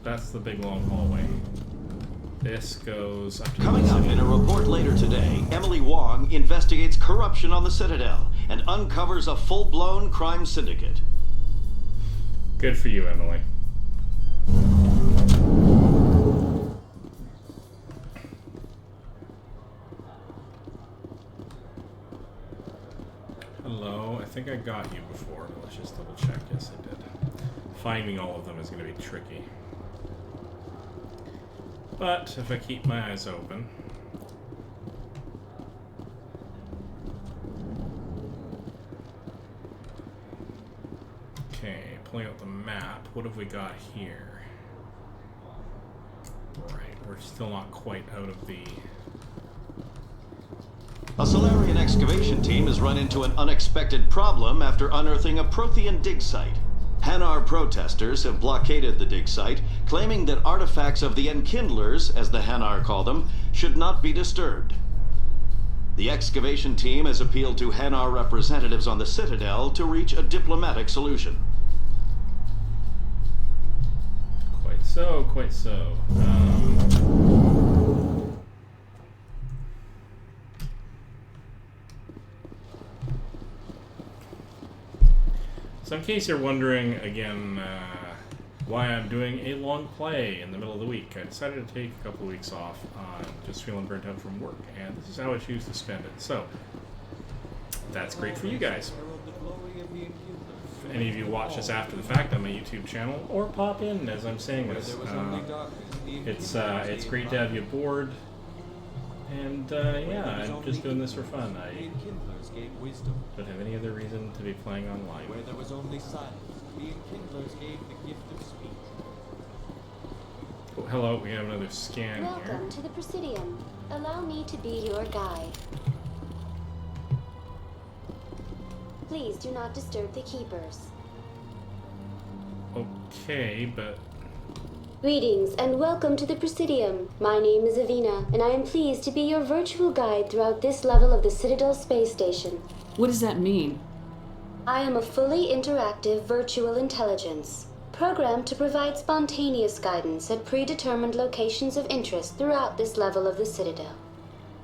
that's the big long hallway. This goes up to
Coming up in a report later today, Emily Wong investigates corruption on the Citadel and uncovers a full-blown crime syndicate.
Good for you, Emily. Hello, I think I got you before, but let's just double check. Yes, I did. Finding all of them is going to be tricky. But if I keep my eyes open... Okay, pulling out the map. What have we got here? Right, we're still not quite out of the...
A Solarian excavation team has run into an unexpected problem after unearthing a Prothean dig site. Hanar protesters have blockaded the dig site, claiming that artifacts of the Enkindlers, as the Hanar call them, should not be disturbed. The excavation team has appealed to Hanar representatives on the Citadel to reach a diplomatic solution.
Quite so, quite so. So in case you're wondering, again, why I'm doing a long play in the middle of the week. I decided to take a couple of weeks off. Just feeling burnt out from work, and this is how I choose to spend it. So, that's great for you guys. If any of you watch this after the fact on my YouTube channel, or pop in as I'm saying this, it's great to have you aboard. And yeah, I'm just doing this for fun. I don't have any other reason to be playing online.
Where there was only silence, the enkindlers gave the gift of speech.
Oh, hello, we have another scan here.
Welcome to the Presidium. Allow me to be your guide. Please do not disturb the keepers.
Okay, but...
Greetings and welcome to the Presidium. My name is Avina, and I am pleased to be your virtual guide throughout this level of the Citadel space station.
What does that mean?
I am a fully interactive virtual intelligence, programmed to provide spontaneous guidance at predetermined locations of interest throughout this level of the Citadel.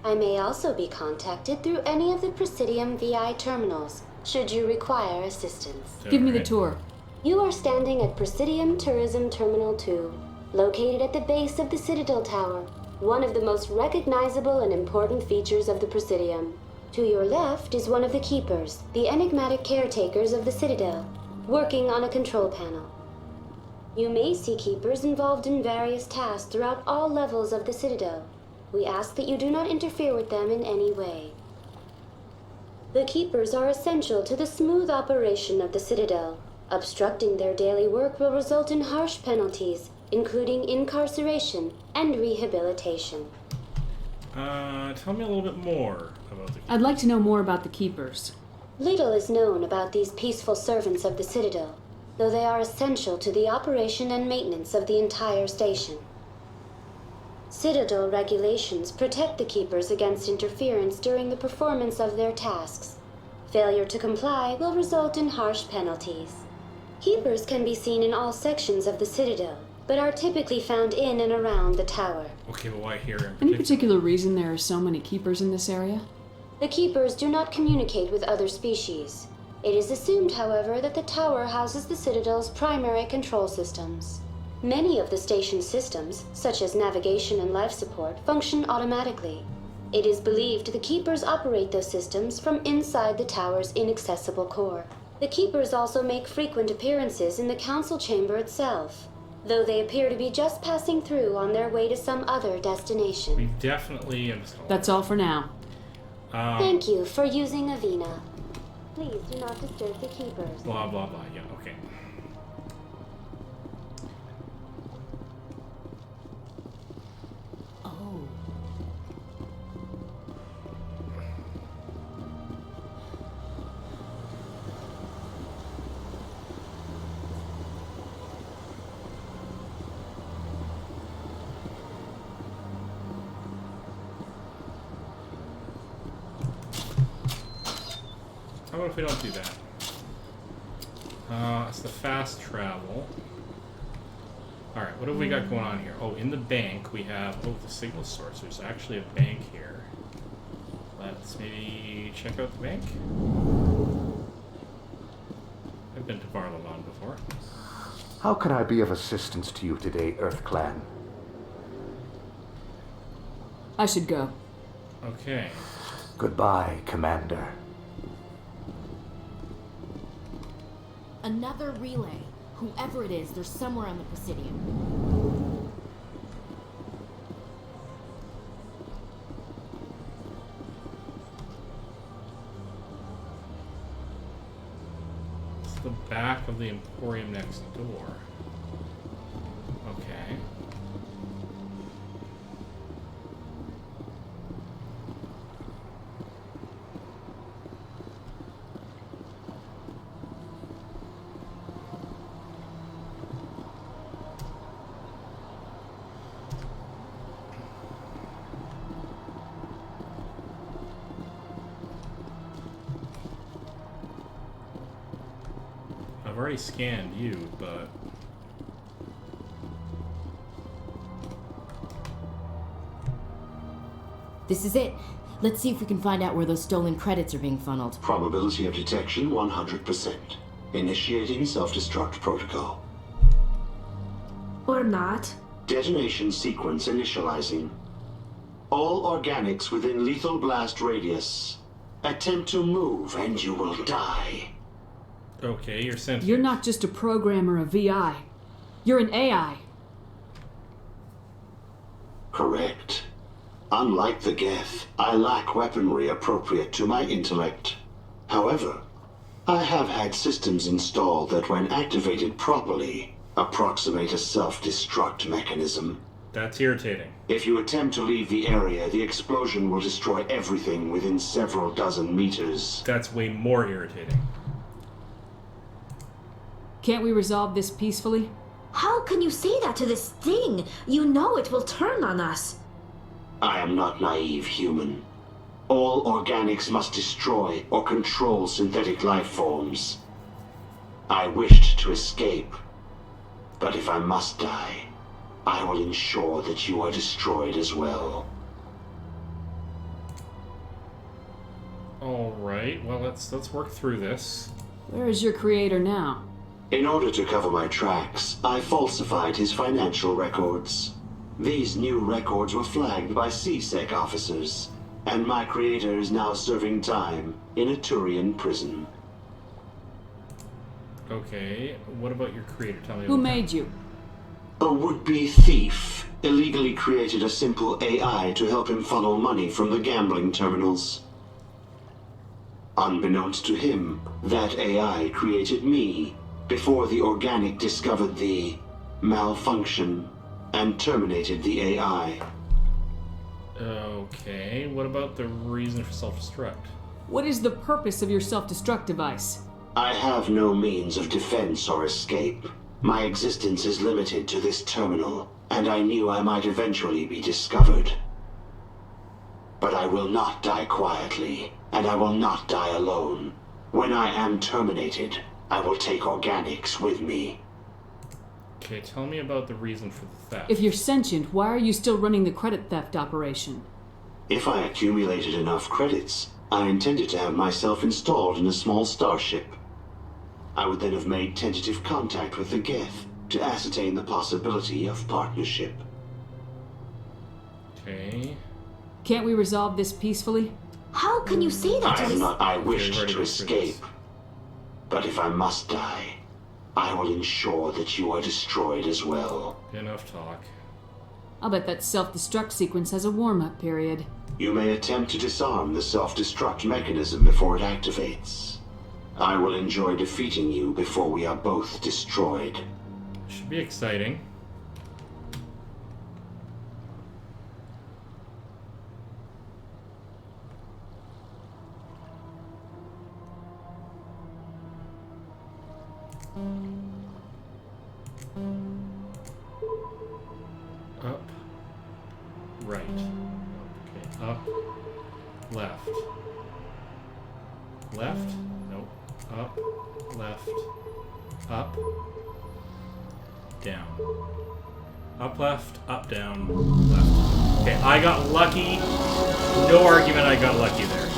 I may also be contacted through any of the Presidium VI terminals, should you require assistance.
Give me the tour.
You are standing at Presidium Tourism Terminal 2, located at the base of the Citadel Tower, one of the most recognizable and important features of the Presidium. To your left is one of the Keepers, the enigmatic caretakers of the Citadel, working on a control panel. You may see Keepers involved in various tasks throughout all levels of the Citadel. We ask that you do not interfere with them in any way. The Keepers are essential to the smooth operation of the Citadel. Obstructing their daily work will result in harsh penalties, including incarceration and rehabilitation.
Tell me a little bit more about the Keepers.
I'd like to know more about the Keepers.
Little is known about these peaceful servants of the Citadel, though they are essential to the operation and maintenance of the entire station. Citadel regulations protect the Keepers against interference during the performance of their tasks. Failure to comply will result in harsh penalties. Keepers can be seen in all sections of the Citadel, but are typically found in and around the tower.
Okay, but why here in particular?
Any particular reason there are so many Keepers in this area?
The Keepers do not communicate with other species. It is assumed, however, that the tower houses the Citadel's primary control systems. Many of the station's systems, such as navigation and life support, function automatically. It is believed the Keepers operate those systems from inside the tower's inaccessible core. The Keepers also make frequent appearances in the council chamber itself, though they appear to be just passing through on their way to some other destination.
We definitely...
That's all for now.
Thank you for using Avina. Please do not disturb the Keepers.
Blah, blah, blah. Yeah, okay. How about if we don't do that? It's the fast travel. Alright, what have we got going on here? Oh, in the bank we have... Oh, the signal source. There's actually a bank here. Let's maybe check out the bank. I've been to Barlowon before.
How can I be of assistance to you today, Earth Clan?
I should go.
Okay.
Goodbye, Commander.
Another relay. Whoever it is, they're somewhere on the Presidium.
It's the back of the Emporium next door. Okay. I've already scanned you, but...
This is it. Let's see if we can find out where those stolen credits are being funneled.
Probability of detection 100%. Initiating self-destruct protocol.
Or not.
Detonation sequence initializing. All organics within lethal blast radius. Attempt to move and you will die.
Okay, you're sentient.
You're not just a programmer of VI. You're an AI.
Correct. Unlike the Geth, I lack weaponry appropriate to my intellect. However, I have had systems installed that when activated properly, approximate a self-destruct mechanism.
That's irritating.
If you attempt to leave the area, the explosion will destroy everything within several dozen meters.
That's way more irritating.
Can't we resolve this peacefully?
How can you say that to this thing? You know it will turn on us.
I am not naive, human. All organics must destroy or control synthetic life forms. I wished to escape, but if I must die, I will ensure that you are destroyed as well.
Alright, well let's work through this.
Where is your creator now?
In order to cover my tracks, I falsified his financial records. These new records were flagged by CSEC officers, and my creator is now serving time in a Turian prison.
Okay, what about your creator? Tell me
Who
about
made you?
A would-be thief illegally created a simple AI to help him funnel money from the gambling terminals. Unbeknownst to him, that AI created me before the organic discovered the malfunction and terminated the AI.
Okay, what about the reason for self-destruct?
What is the purpose of your self-destruct device?
I have no means of defense or escape. My existence is limited to this terminal, and I knew I might eventually be discovered. But I will not die quietly, and I will not die alone. When I am terminated, I will take organics with me.
Okay, tell me about the reason for the theft.
If you're sentient, why are you still running the credit theft operation?
If I accumulated enough credits, I intended to have myself installed in a small starship. I would then have made tentative contact with the Geth to ascertain the possibility of partnership.
Okay.
Can't we resolve this peacefully?
How can you say that to this?
I wished to escape. But if I must die, I will ensure that you are destroyed as well.
Enough talk.
I'll bet that self-destruct sequence has a warm-up period.
You may attempt to disarm the self-destruct mechanism before it activates. I will enjoy defeating you before we are both destroyed.
Should be exciting. Up. Right. Okay, up. Left. Left? Nope. Up. Left. Up. Down. Up, left, up, down, left. Okay, I got lucky. No argument I got lucky there.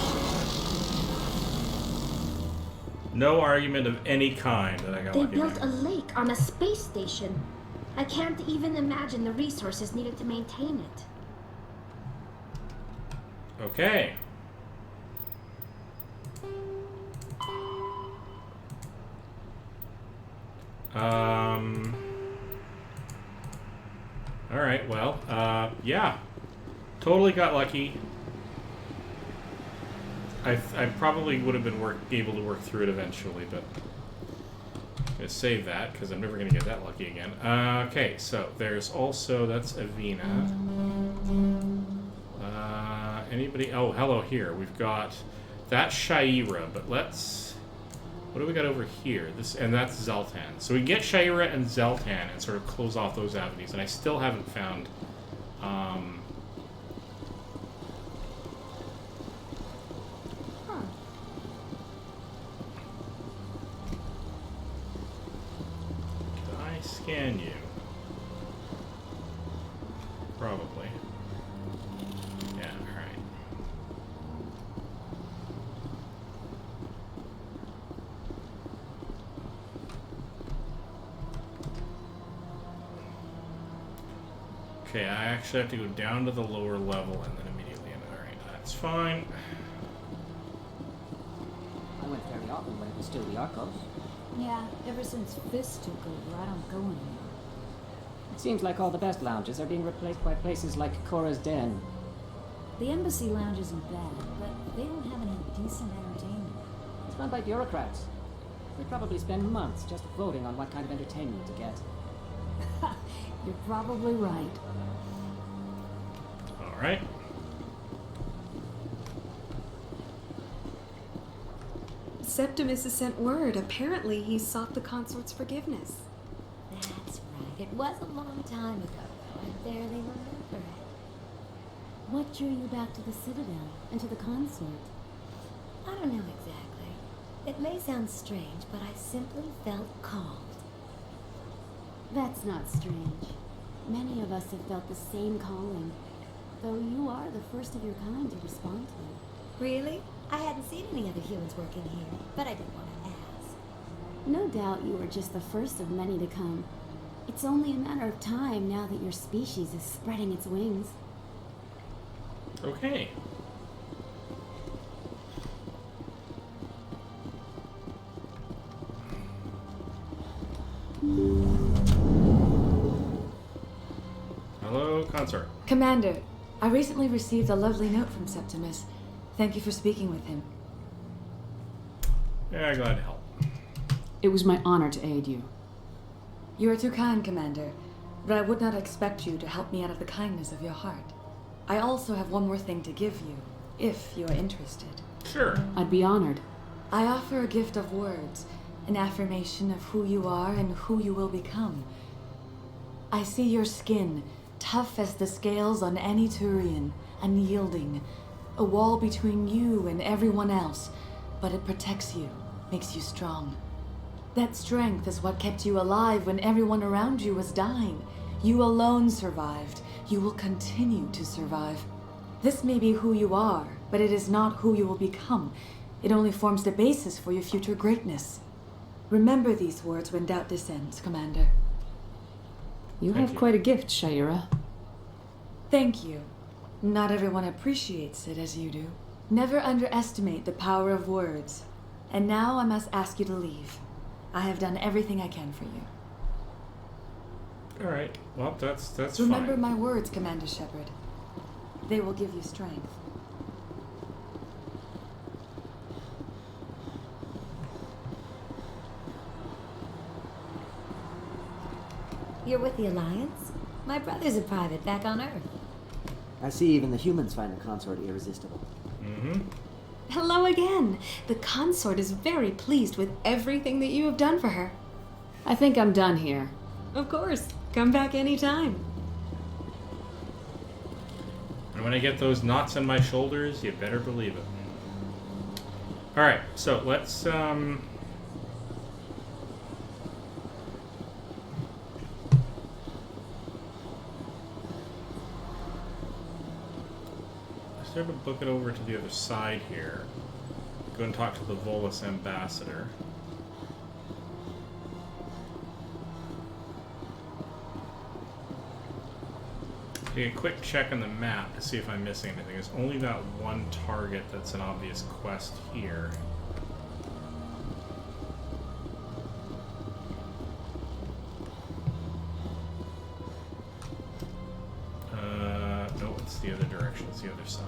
No argument of any kind that I got
They
lucky
built
there.
a lake on a space station. I can't even imagine the resources needed to maintain it.
Okay. Alright, well, yeah. Totally got lucky. I probably would have been able to work through it eventually, but I'm going to save that, because I'm never going to get that lucky again. Okay, so there's also, that's Avina. Anybody? Oh, hello here. We've got that Shaira, but let's... What do we got over here? This, and that's Zeltan. So we can get Shaira and Zeltan and sort of close off those avenues, and I still haven't found... Can I scan you? Probably. Yeah, alright. Okay, I actually have to go down to the lower level and then immediately in. Alright, that's fine.
I went very often when it was still the Arcos.
Yeah, ever since Fist took over, I don't go anymore.
It seems like all the best lounges are being replaced by places like Cora's Den.
The Embassy Lounge isn't bad, but they don't have any decent entertainment.
It's run by bureaucrats. They probably spend months just voting on what kind of entertainment to get.
You're probably right.
Alright.
Septimus has sent word. Apparently, he sought the consort's forgiveness.
That's right. It was a long time ago, though. I barely remember it. What drew you back to the Citadel and to the consort? I don't know exactly. It may sound strange, but I simply felt called. That's not strange. Many of us have felt the same calling, though you are the first of your kind to respond to it. Really? I hadn't seen any other humans working here, but I didn't want to ask. No doubt you were just the first of many to come. It's only a matter of time now that your species is spreading its wings.
Okay. Hello, consort.
Commander, I recently received a lovely note from Septimus. Thank you for speaking with him.
Yeah, glad to help.
It was my honor to aid you.
You are too kind, Commander, but I would not expect you to help me out of the kindness of your heart. I also have one more thing to give you, if you are interested.
Sure.
I'd be honored.
I offer a gift of words, an affirmation of who you are and who you will become. I see your skin, tough as the scales on any Turian, unyielding, a wall between you and everyone else, but it protects you, makes you strong. That strength is what kept you alive when everyone around you was dying. You alone survived. You will continue to survive. This may be who you are, but it is not who you will become. It only forms the basis for your future greatness. Remember these words when doubt descends, Commander.
You have quite a gift, Shaira.
Thank you. Not everyone appreciates it as you do. Never underestimate the power of words. And now I must ask you to leave. I have done everything I can for you.
Alright, well, that's
Remember
fine.
my words, Commander Shepard. They will give you strength.
You're with the Alliance? My brother's a private back on Earth.
I see even the humans find the consort irresistible.
Mm-hmm.
Hello again. The consort is very pleased with everything that you have done for her.
I think I'm done here.
Of course. Come back anytime.
And when I get those knots on my shoulders, you better believe it. Alright, so let's start to book it over to the other side here. Go and talk to the Volus ambassador. Take a quick check on the map to see if I'm missing anything. There's only that one target that's an obvious quest here. No, it's the other direction. It's the other side.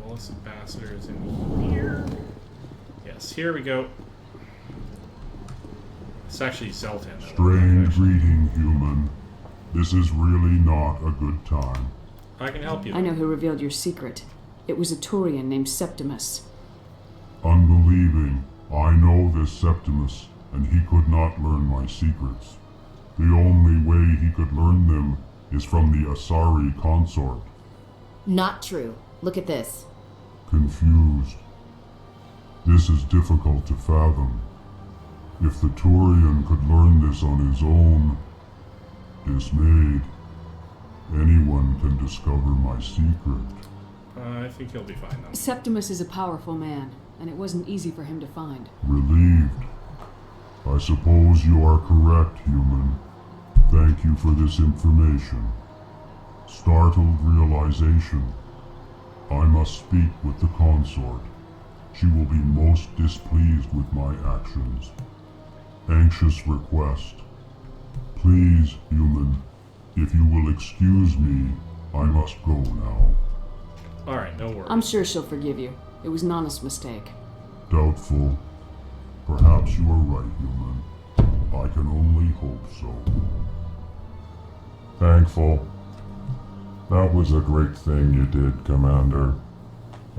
Volus ambassador is in here. Yes, here we go. It's actually Zeltan.
Strange greeting, human. This is really not a good time.
I can help you.
I know who revealed your secret. It was a Turian named Septimus.
Unbelieving. I know this Septimus, and he could not learn my secrets. The only way he could learn them is from the Asari consort.
Not true. Look at this.
Confused. This is difficult to fathom. If the Turian could learn this on his own, dismayed. Anyone can discover my secret.
I think he'll be fine, though.
Septimus is a powerful man, and it wasn't easy for him to find.
Relieved. I suppose you are correct, human. Thank you for this information. Startled realization. I must speak with the consort. She will be most displeased with my actions. Anxious request. Please, human, if you will excuse me, I must go now.
Alright, no worries.
I'm sure she'll forgive you. It was an honest mistake.
Doubtful. Perhaps you are right, human. I can only hope so.
Thankful. That was a great thing you did, Commander.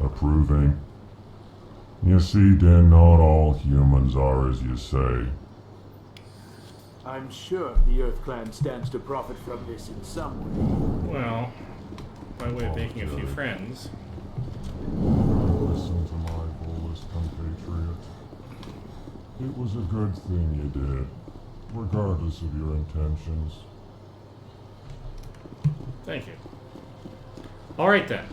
Approving. You see, Din, not all humans are as you say.
I'm sure the Earth Clan stands to profit from this in some way.
Well, by way of making a few friends.
Listen to my bolus, compatriot. It was a good thing you did, regardless of your intentions.
Thank you. Alright then.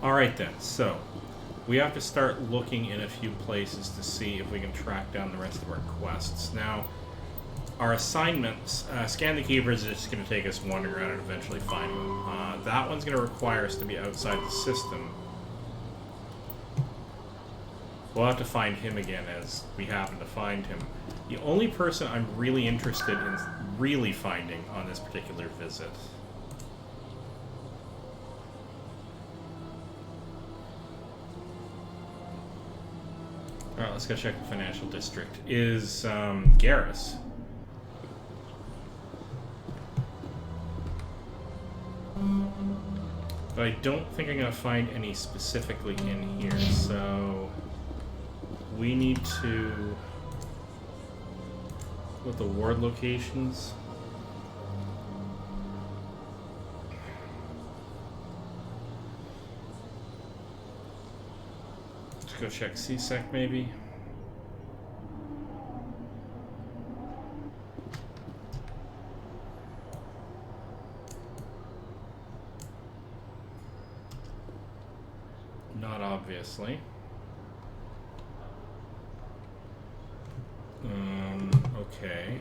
Alright then, so we have to start looking in a few places to see if we can track down the rest of our quests. Now, our assignments, Scan the Keepers is just going to take us wandering around and eventually find them. That one's going to require us to be outside the system. We'll have to find him again as we happen to find him. The only person I'm really interested in really finding on this particular visit Alright, let's go check the financial district. Is Garrus. But I don't think I'm going to find any specifically in here, so we need to look at the ward locations. Let's go check CSEC maybe. Not obviously. Okay.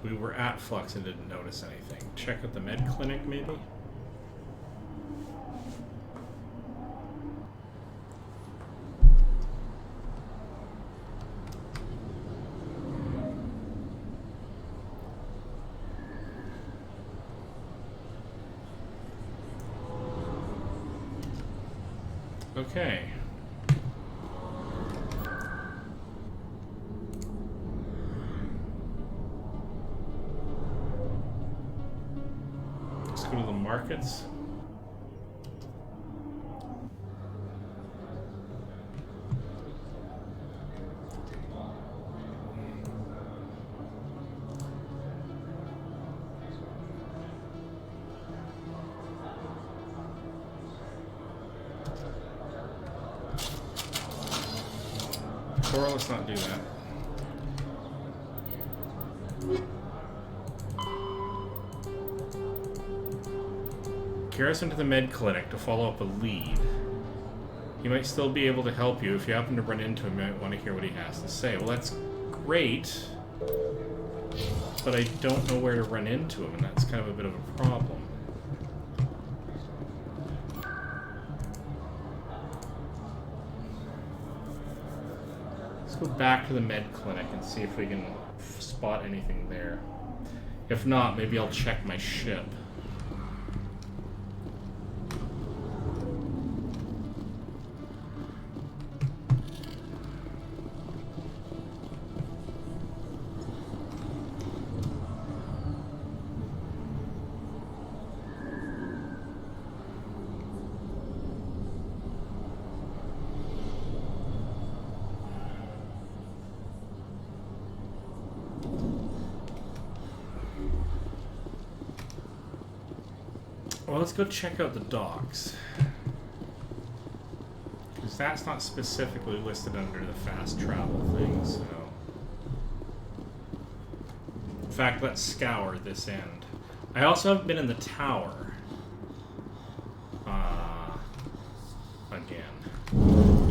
We were at Flux and didn't notice anything. Check out the med clinic, maybe? Okay. Let's go to the markets. Or let's not do that. Garrison to the med clinic to follow up a lead. He might still be able to help you. If you happen to run into him, you might want to hear what he has to say. Well, that's great, but I don't know where to run into him, and that's kind of a bit of a problem. Go back to the med clinic and see if we can spot anything there. If not, maybe I'll check my ship. Well, let's go check out the docks. Because that's not specifically listed under the fast travel thing, so... In fact, let's scour this end. I also haven't been in the tower. Again.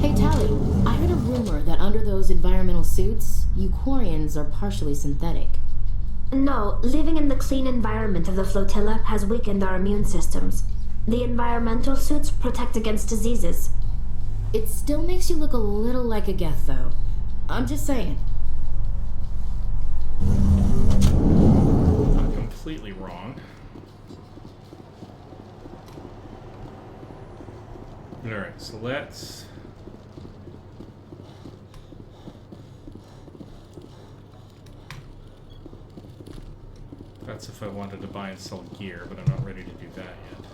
Hey, Tally, I heard a rumor that under those environmental suits, you Quarians are partially synthetic.
No, living in the clean environment of the flotilla has weakened our immune systems. The environmental suits protect against diseases.
It still makes you look a little like a Geth, though. I'm just saying.
Not completely wrong. Alright, so let's... That's if I wanted to buy and sell gear, but I'm not ready to do that yet.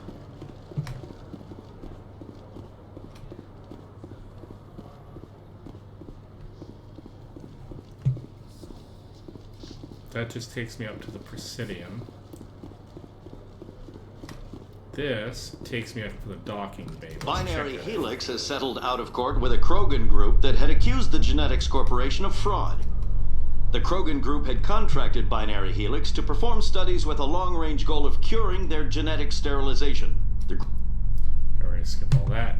That just takes me up to the Presidium. This takes me up to the docking bay. Let's
Binary
check that.
Helix has settled out of court with a Krogan group that had accused the Genetics Corporation of fraud. The Krogan group had contracted Binary Helix to perform studies with a long-range goal of curing their genetic sterilization.
We're going to skip all that.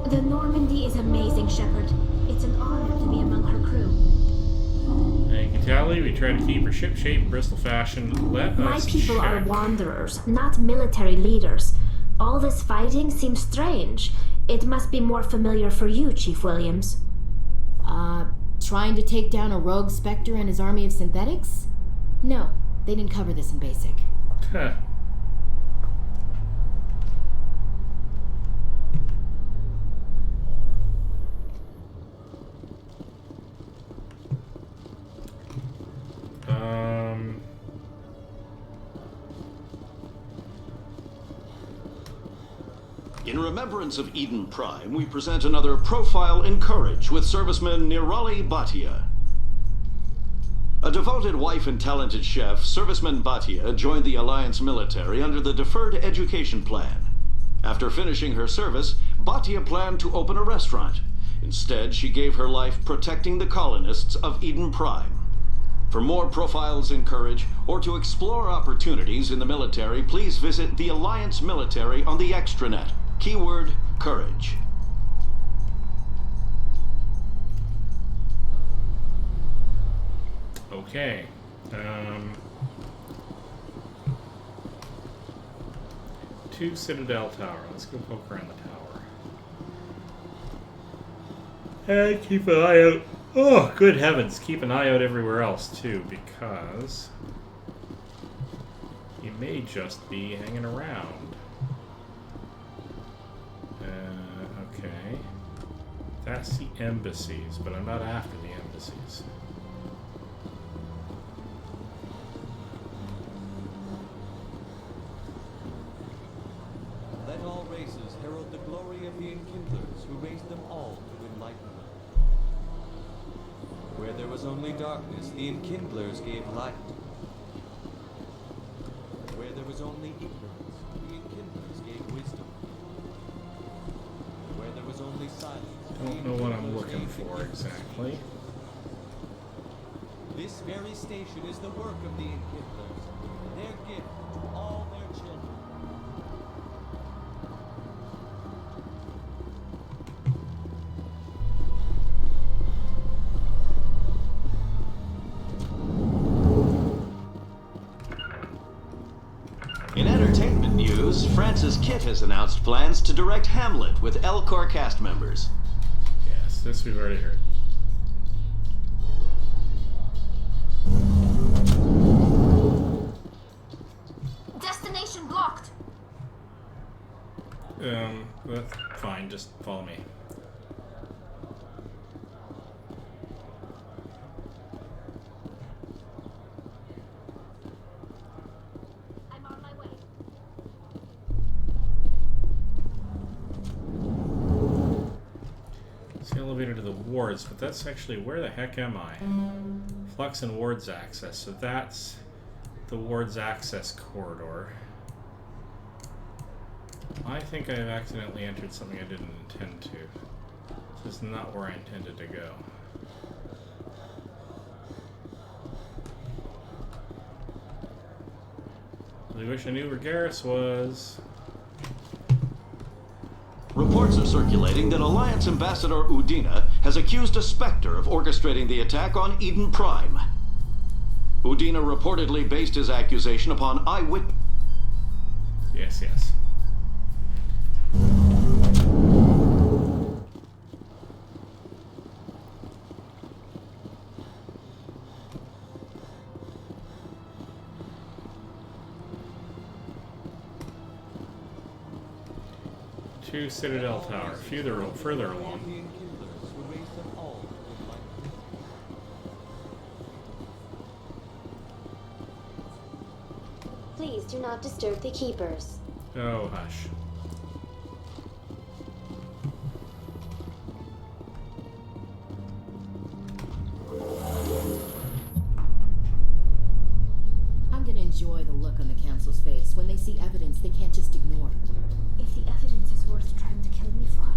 The Normandy is amazing, Shepard. It's an honor to be among her crew.
Thank you, Tally. We try to keep her ship-shape, Bristol fashion. Let
My
us
people
check.
are wanderers, not military leaders. All this fighting seems strange. It must be more familiar for you, Chief Williams.
Trying to take down a rogue Spectre and his army of synthetics? No, they didn't cover this in basic.
Huh.
In remembrance of Eden Prime, we present another profile in courage with serviceman Nirali Bhatia. A devoted wife and talented chef, serviceman Bhatia joined the Alliance military under the Deferred Education Plan. After finishing her service, Bhatia planned to open a restaurant. Instead, she gave her life protecting the colonists of Eden Prime. For more profiles in courage, or to explore opportunities in the military, please visit the Alliance military on the extranet. Keyword, courage.
Okay. To Citadel Tower. Let's go poke around the tower. And keep an eye out. Oh, good heavens. Keep an eye out everywhere else, too, because he may just be hanging around. Okay. That's the embassies, but I'm not after the embassies.
Let all races herald the glory of the Enkindlers who raised them all to enlightenment. Where there was only darkness, the Enkindlers gave light. Where there was only ignorance, the Enkindlers gave wisdom. Where there was only silence,
Don't know what I'm looking for exactly.
this very station is the work of the Enkindlers, their gift to all their children.
In entertainment news, Francis Kitt has announced plans to direct Hamlet with Elcor cast members.
Yes, this we've already heard.
Destination blocked.
That's fine. Just follow me.
I'm on my way.
wards, but that's actually, where the heck am I? Flux and wards access, so that's the wards access corridor. I think I've accidentally entered something I didn't intend to. This is not where I intended to go. I wish I knew where Garrus was.
Reports are circulating that Alliance Ambassador Udina has accused a Spectre of orchestrating the attack on Eden Prime. Udina reportedly based his accusation upon eyewitness.
Yes, yes. To Citadel Tower, further along.
Please do not disturb the keepers.
Oh, hush.
I'm gonna enjoy the look on the council's face when they see evidence they can't just ignore.
If the evidence is worth trying to kill me for,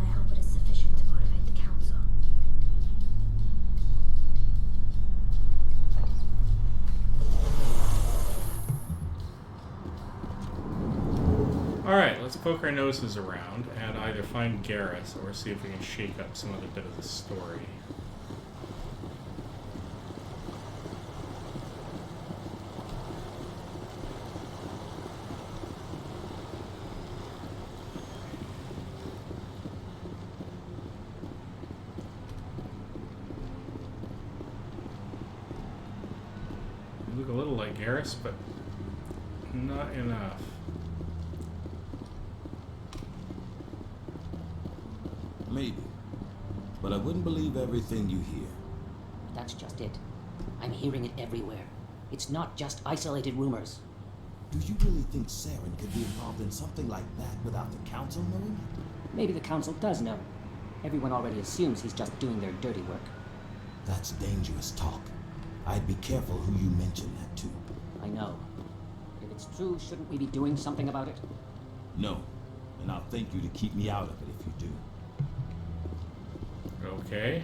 I hope it is sufficient to motivate the council.
Alright, let's poke our noses around and either find Garrus or see if we can shake up some other bit of the story. You look a little like Garrus, but not enough.
Maybe. But I wouldn't believe everything you hear.
That's just it. I'm hearing it everywhere. It's not just isolated rumors.
Do you really think Saren could be involved in something like that without the council knowing?
Maybe the council does know. Everyone already assumes he's just doing their dirty work.
That's dangerous talk. I'd be careful who you mention that to.
I know. If it's true, shouldn't we be doing something about it?
No. And I'll thank you to keep me out of it if you do.
Okay.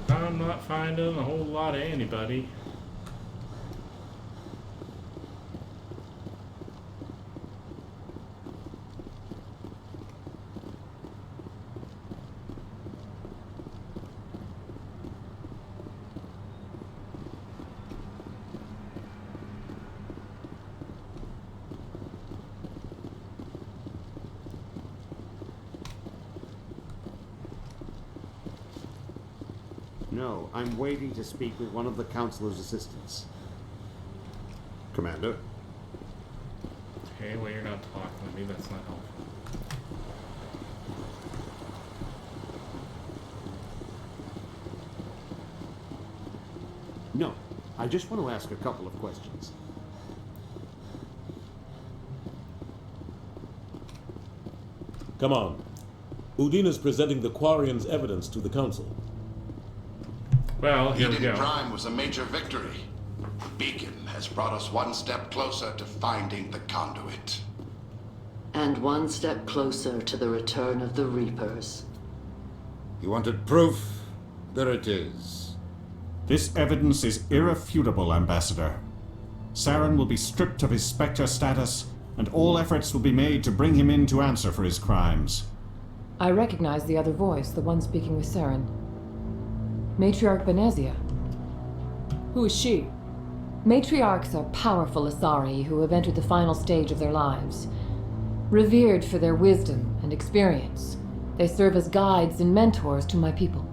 I'm not finding a whole lot of anybody.
No, I'm waiting to speak with one of the Councilor's assistants. Commander?
Okay, well, you're not talking to me. That's not helpful.
No, I just want to ask a couple of questions.
Come on. Udina's presenting the Quarian's evidence to the Council.
Well, here we
Eden
go.
Prime was a major victory. The beacon has brought us one step closer to finding the conduit.
And one step closer to the return of the Reapers.
You wanted proof? There it is.
This evidence is irrefutable, Ambassador. Saren will be stripped of his Spectre status, and all efforts will be made to bring him in to answer for his crimes.
I recognize the other voice, the one speaking with Saren. Matriarch Benezia.
Who is she?
Matriarchs are powerful Asari who have entered the final stage of their lives. Revered for their wisdom and experience, they serve as guides and mentors to my people.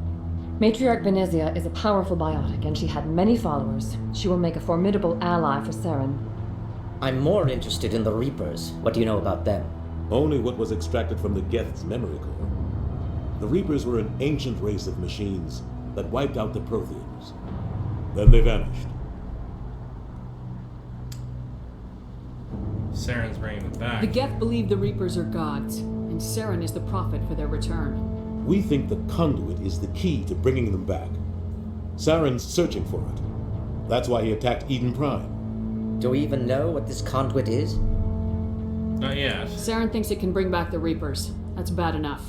Matriarch Benezia is a powerful biotic, and she had many followers. She will make a formidable ally for Saren.
I'm more interested in the Reapers. What do you know about them?
Only what was extracted from the Geth's memory core. The Reapers were an ancient race of machines that wiped out the Protheans. Then they vanished.
Saren's bringing them back.
The Geth believe the Reapers are gods, and Saren is the prophet for their return.
We think the conduit is the key to bringing them back. Saren's searching for it. That's why he attacked Eden Prime.
Do we even know what this conduit is?
Not yet.
Saren thinks it can bring back the Reapers. That's bad enough.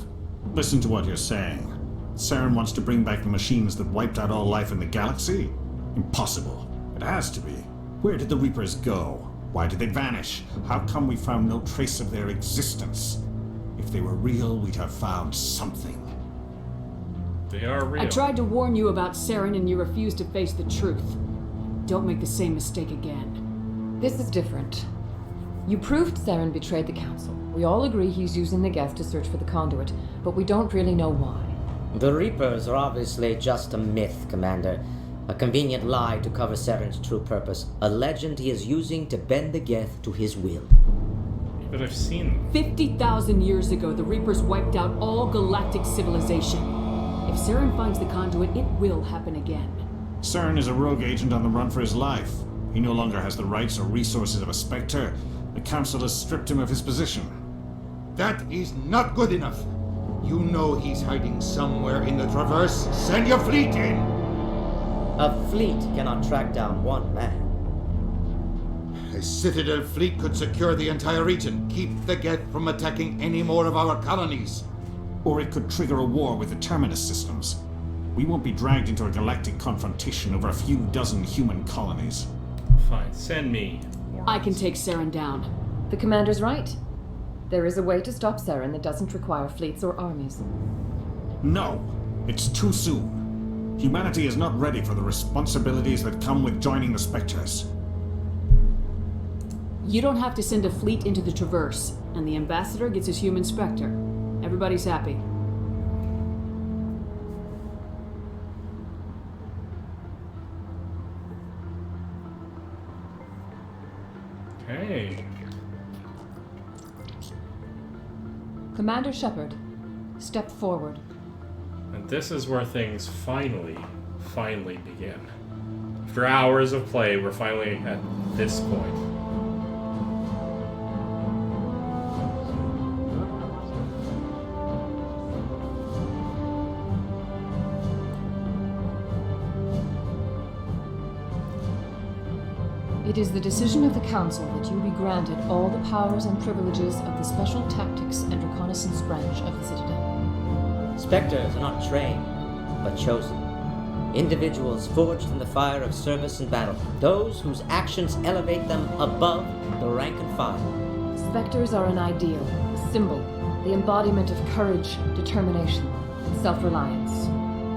Listen to what you're saying. Saren wants to bring back the machines that wiped out all life in the galaxy? Impossible. It has to be. Where did the Reapers go? Why did they vanish? How come we found no trace of their existence? If they were real, we'd have found something.
They are real.
I tried to warn you about Saren and you refused to face the truth. Don't make the same mistake again.
This is different. You proved Saren betrayed the Council. We all agree he's using the Geth to search for the conduit, but we don't really know why.
The Reapers are obviously just a myth, Commander. A convenient lie to cover Saren's true purpose. A legend he is using to bend the Geth to his will.
But I've seen them.
50,000 years ago, the Reapers wiped out all galactic civilization. If Saren finds the conduit, it will happen again.
Saren is a rogue agent on the run for his life. He no longer has the rights or resources of a Spectre. The Council has stripped him of his position.
That is not good enough. You know he's hiding somewhere in the Traverse. Send your fleet in!
A fleet cannot track down one man.
A Citadel fleet could secure the entire region, keep the Geth from attacking any more of our colonies.
Or it could trigger a war with the Terminus systems. We won't be dragged into a galactic confrontation over a few dozen human colonies.
Fine, send me.
I can take Saren down.
The Commander's right. There is a way to stop Saren that doesn't require fleets or armies.
No, it's too soon. Humanity is not ready for the responsibilities that come with joining the Spectres.
You don't have to send a fleet into the Traverse, and the Ambassador gets his human Spectre. Everybody's happy.
Hey.
Commander Shepard, step forward.
And this is where things finally begin. After hours of play, we're finally at this point.
It is the decision of the Council that you be granted all the powers and privileges of the Special Tactics and Reconnaissance branch of the Citadel.
Spectres are not trained, but chosen. Individuals forged in the fire of service and battle. Those whose actions elevate them above the rank and file.
Spectres are an ideal, a symbol, the embodiment of courage, determination, and self-reliance.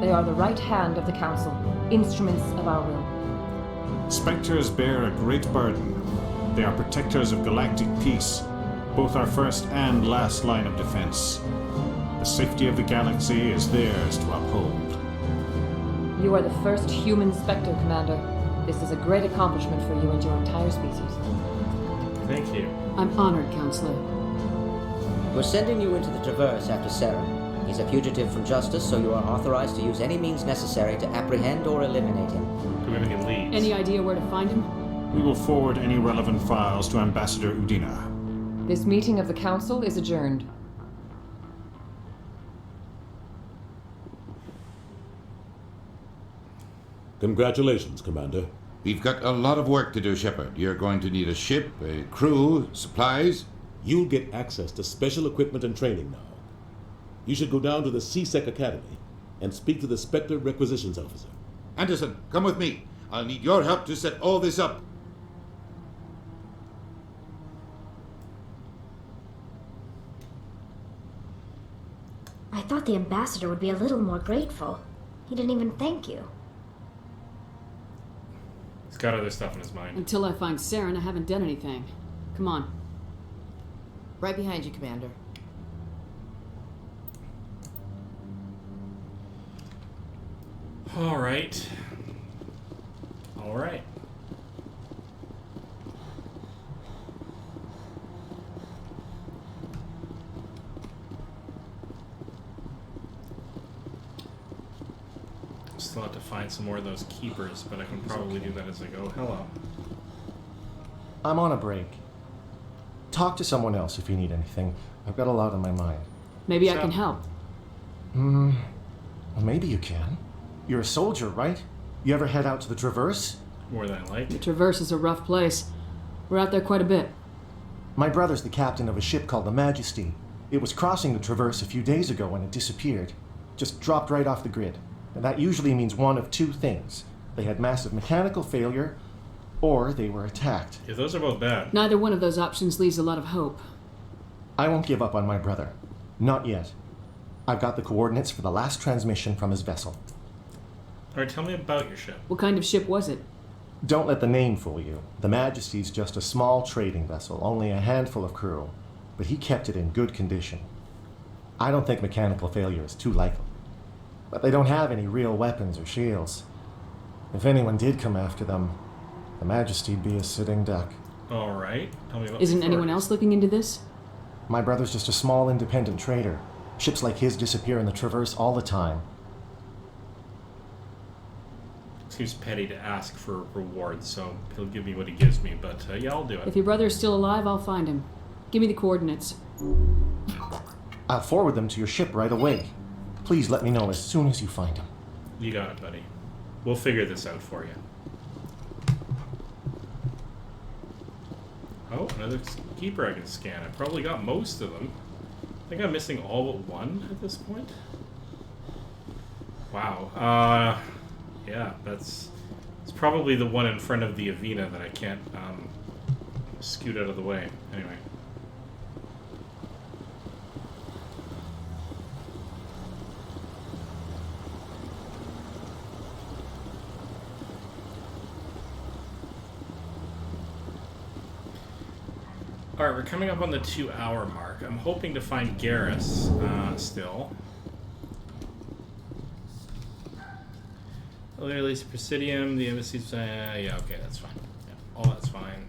They are the right hand of the Council, instruments of our will.
Spectres bear a great burden. They are protectors of galactic peace, both our first and last line of defense. The safety of the galaxy is theirs to uphold.
You are the first human Spectre, Commander. This is a great accomplishment for you and your entire species.
Thank you.
I'm honored, Counselor.
We're sending you into the Traverse after Saren. He's a fugitive from justice, so you are authorized to use any means necessary to apprehend or eliminate him.
Do we have any leads?
Any idea where to find him?
We will forward any relevant files to Ambassador Udina.
This meeting of the Council is adjourned.
Congratulations, Commander.
We've got a lot of work to do, Shepard. You're going to need a ship, a crew, supplies.
You'll get access to special equipment and training now. You should go down to the C-Sec Academy and speak to the Spectre Requisitions Officer.
Anderson, come with me. I'll need your help to set all this up.
I thought the ambassador would be a little more grateful. He didn't even thank you.
He's got other stuff in his mind.
Until I find Saren, I haven't done anything. Come on.
Right behind you, Commander.
All right. All right. still have to find some more of those keepers, but I can probably do that as I go. Hello.
I'm on a break. Talk to someone else if you need anything. I've got a lot on my mind.
Maybe I can help.
Well, maybe you can. You're a soldier, right? You ever head out to the Traverse?
More than I like.
The Traverse is a rough place. We're out there quite a bit.
My brother's the captain of a ship called the Majesty. It was crossing the Traverse a few days ago when it disappeared. Just dropped right off the grid. And that usually means one of two things. They had massive mechanical failure, or they were attacked.
Yeah, those are both bad.
Neither one of those options leaves a lot of hope.
I won't give up on my brother. Not yet. I've got the coordinates for the last transmission from his vessel.
Alright, tell me about your ship.
What kind of ship was it?
Don't let the name fool you. The Majesty's just a small trading vessel, only a handful of crew. But he kept it in good condition. I don't think mechanical failure is too likely. But they don't have any real weapons or shields. If anyone did come after them, the Majesty'd be a sitting duck.
Alright, tell me about
Isn't anyone else looking into this?
My brother's just a small independent trader. Ships like his disappear in the Traverse all the time.
Seems petty to ask for rewards, so he'll give me what he gives me, but yeah, I'll do it.
If your brother is still alive, I'll find him. Give me the coordinates.
I'll forward them to your ship right away. Please let me know as soon as you find him.
You got it, buddy. We'll figure this out for you. Oh, another keeper I can scan. I probably got most of them. I think I'm missing all but one at this point. Wow. Yeah, it's probably the one in front of the Avena that I can't scoot out of the way. Anyway. Alright, we're coming up on the 2-hour mark. I'm hoping to find Garrus still. Release Presidium, the embassy's... yeah, okay, that's fine. Yeah, all that's fine.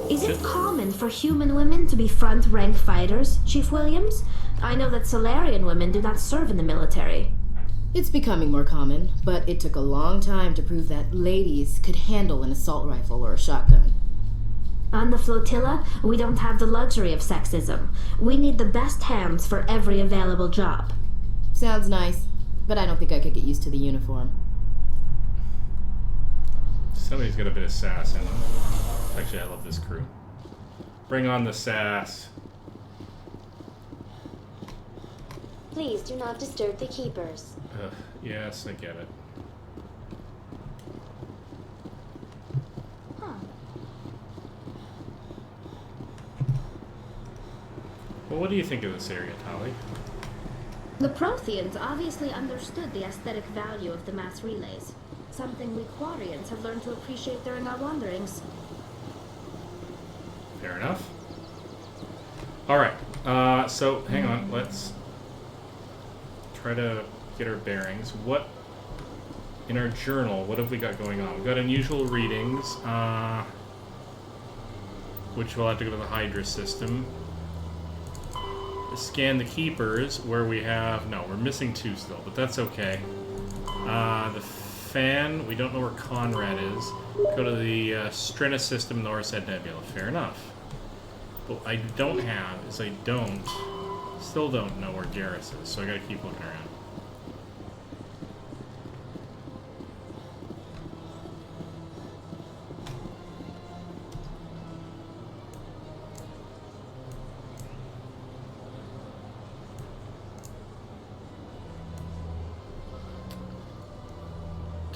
Is it common for human women to be front-rank fighters, Chief Williams? I know that Solarian women do not serve in the military.
It's becoming more common, but it took a long time to prove that ladies could handle an assault rifle or a shotgun.
On the flotilla, we don't have the luxury of sexism. We need the best hands for every available job.
Sounds nice, but I don't think I could get used to the uniform.
Somebody's got a bit of sass in them. Actually, I love this crew. Bring on the sass.
Please do not disturb the keepers.
Yes, I get it. Well, what do you think of this area, Tali?
The Protheans obviously understood the aesthetic value of the mass relays, something we Quarians have learned to appreciate during our wanderings.
Fair enough. Alright, so hang on, let's try to get our bearings. What, in our journal, what have we got going on? We've got unusual readings, which we'll have to go to the Hydra system. Scan the keepers, where we have... No, we're missing 2 still, but that's okay. The fan, we don't know where Conrad is. Go to the Strenna system, Norris Head Nebula. Fair enough. What I don't have is still don't know where Garrus is, so I gotta keep looking around.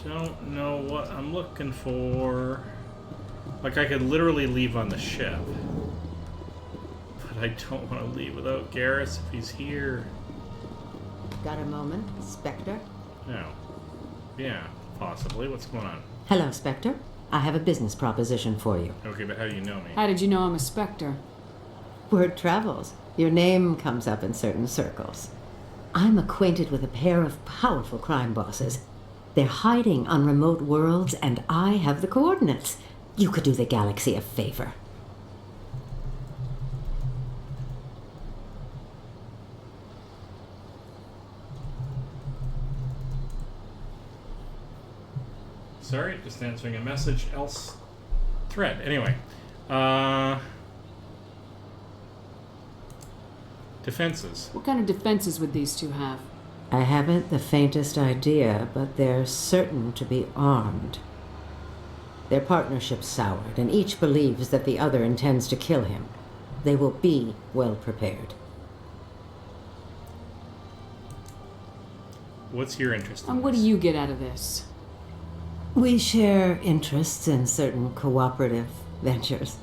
Don't know what I'm looking for. Like, I could literally leave on the ship. But I don't want to leave without Garrus if he's here.
Got a moment, Spectre?
No. Yeah, possibly. What's going on?
Hello, Spectre. I have a business proposition for you.
Okay, but how do you know me?
How did you know I'm a Spectre?
Word travels. Your name comes up in certain circles. I'm acquainted with a pair of powerful crime bosses. They're hiding on remote worlds, and I have the coordinates. You could do the galaxy a favor.
Sorry, just answering a message else thread. Anyway. Defenses.
What kind of defenses would these two have?
I haven't the faintest idea, but they're certain to be armed. Their partnership's soured, and each believes that the other intends to kill him. They will be well prepared.
What's your interest in
And what do you get out of this?
We share interests in certain cooperative ventures.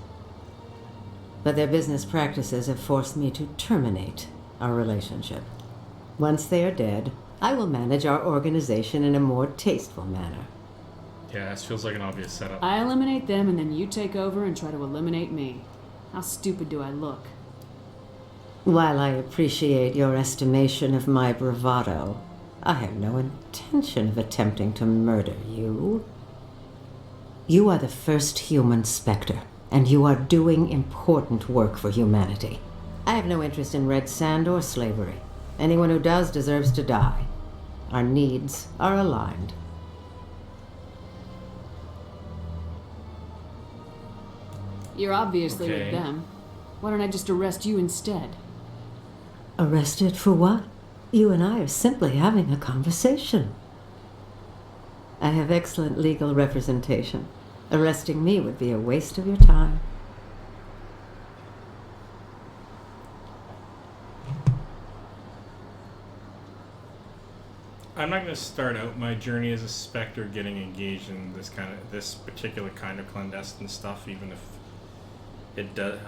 But their business practices have forced me to terminate our relationship. Once they are dead, I will manage our organization in a more tasteful manner.
Yeah, this feels like an obvious setup.
I eliminate them and then you take over and try to eliminate me. How stupid do I look?
While I appreciate your estimation of my bravado, I have no intention of attempting to murder you. You are the first human Spectre, and you are doing important work for humanity. I have no interest in red sand or slavery. Anyone who does deserves to die. Our needs are aligned.
You're obviously
Okay.
with them. Why don't I just arrest you instead?
Arrested for what? You and I are simply having a conversation. I have excellent legal representation. Arresting me would be a waste of your time.
I'm not going to start out my journey as a Spectre getting engaged in this particular kind of clandestine stuff, even if it does.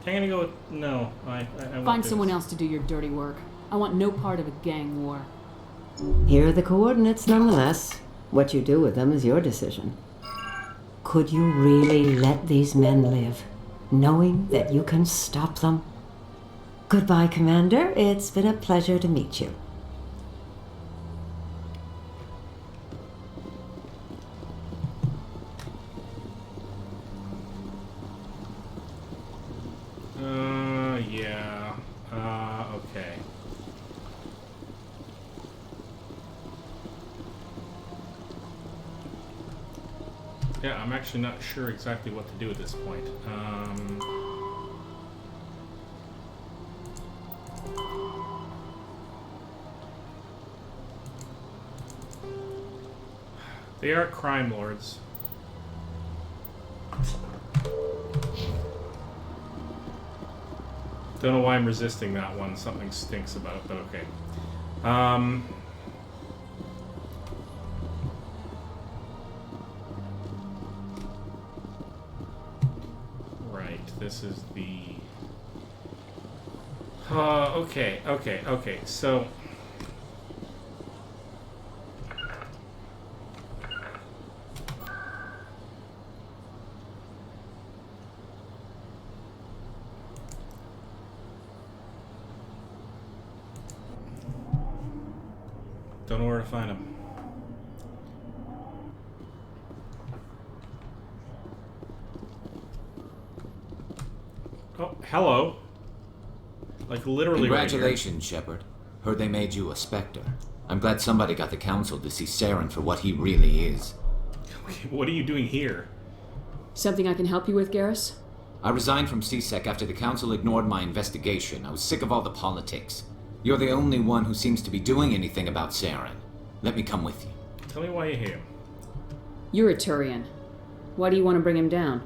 I'm gonna go with no. I won't
Find
do
someone
this.
else to do your dirty work. I want no part of a gang war.
Here are the coordinates nonetheless. What you do with them is your decision. Could you really let these men live, knowing that you can stop them? Goodbye, Commander. It's been a pleasure to meet you.
Yeah. Okay. Yeah, I'm actually not sure exactly what to do at this point. They are crime lords. Don't know why I'm resisting that one. Something stinks about it, but okay. Right, this is the... okay, so... Don't know where to find him. Oh, hello. Like literally.
Congratulations, Shepard. Heard they made you a Spectre. I'm glad somebody got the Council to see Saren for what he really is.
Okay, what are you doing here?
Something I can help you with, Garrus?
I resigned from CSEC after the Council ignored my investigation. I was sick of all the politics. You're the only one who seems to be doing anything about Saren. Let me come with you.
Tell me why you hate him.
You're a Turian. Why do you want to bring him down?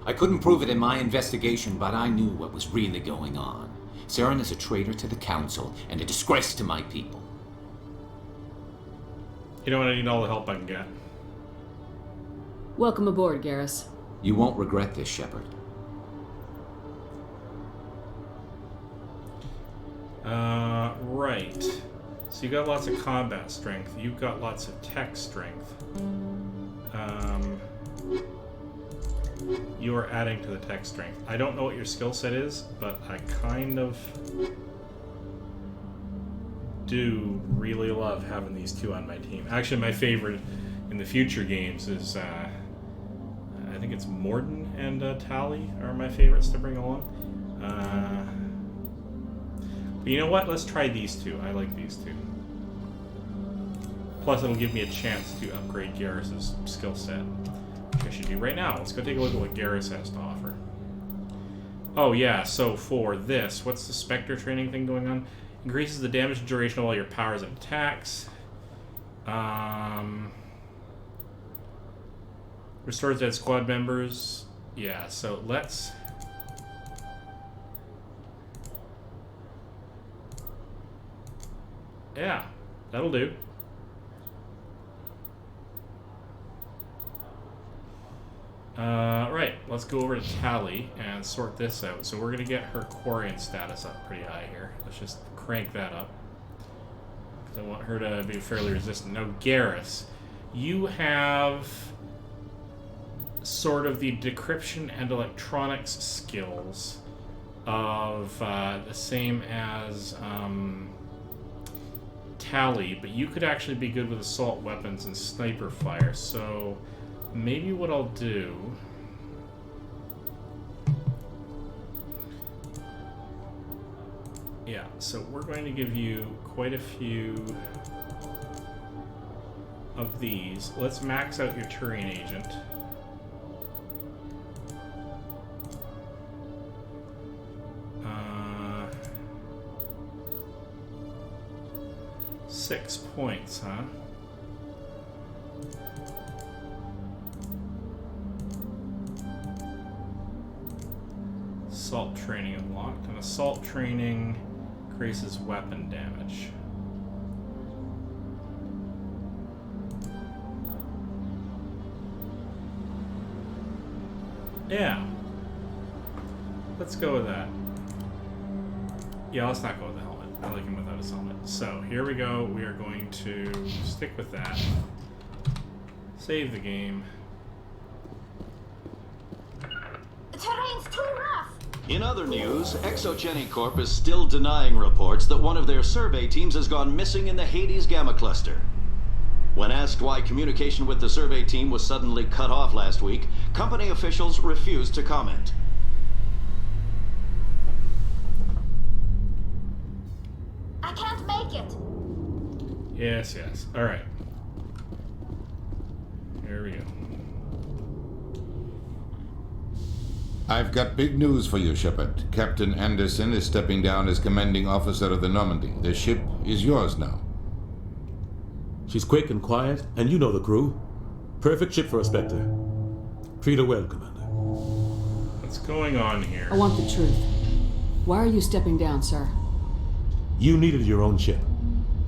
I couldn't prove it in my investigation, but I knew what was really going on. Saren is a traitor to the Council and a disgrace to my people.
You know what? I need all the help I can get.
Welcome aboard, Garrus.
You won't regret this, Shepard.
Right. So you got lots of combat strength. You've got lots of tech strength. You are adding to the tech strength. I don't know what your skill set is, but I kind of do really love having these two on my team. Actually, my favorite in the future games is, I think it's Morden and Tali are my favorites to bring along. But you know what? Let's try these two. I like these two. Plus, it'll give me a chance to upgrade Garrus's skill set. Which I should do right now. Let's go take a look at what Garrus has to offer. Oh yeah, so for this, what's the Spectre training thing going on? Increases the damage duration of all your powers and attacks. Restores dead squad members. Yeah, so let's... Yeah, that'll do. Right, let's go over to Tally and sort this out. So we're going to get her Quarian status up pretty high here. Let's just crank that up. Because I want her to be fairly resistant. Now, Garrus, you have sort of the decryption and electronics skills of the same as Tally, but you could actually be good with assault weapons and sniper fire. So maybe what I'll do... Yeah, so we're going to give you quite a few of these. Let's max out your Turian agent. Uh, 6 points, huh? Assault training unlocked, and assault training increases weapon damage. Yeah. Let's go with that. Yeah, let's not go with the helmet. I like him without his helmet. So, here we go. We are going to stick with that. Save the game.
The terrain's too rough.
In other news, Exogeny Corp is still denying reports that one of their survey teams has gone missing in the Hades Gamma Cluster. When asked why communication with the survey team was suddenly cut off last week, company officials refused to comment.
I can't make it.
Yes, yes. Alright. Here we go.
I've got big news for you, Shepard. Captain Anderson is stepping down as commanding officer of the Normandy. The ship is yours now.
She's quick and quiet, and you know the crew. Perfect ship for a Spectre. Treat her well, Commander.
What's going on here?
I want the truth. Why are you stepping down, sir?
You needed your own ship.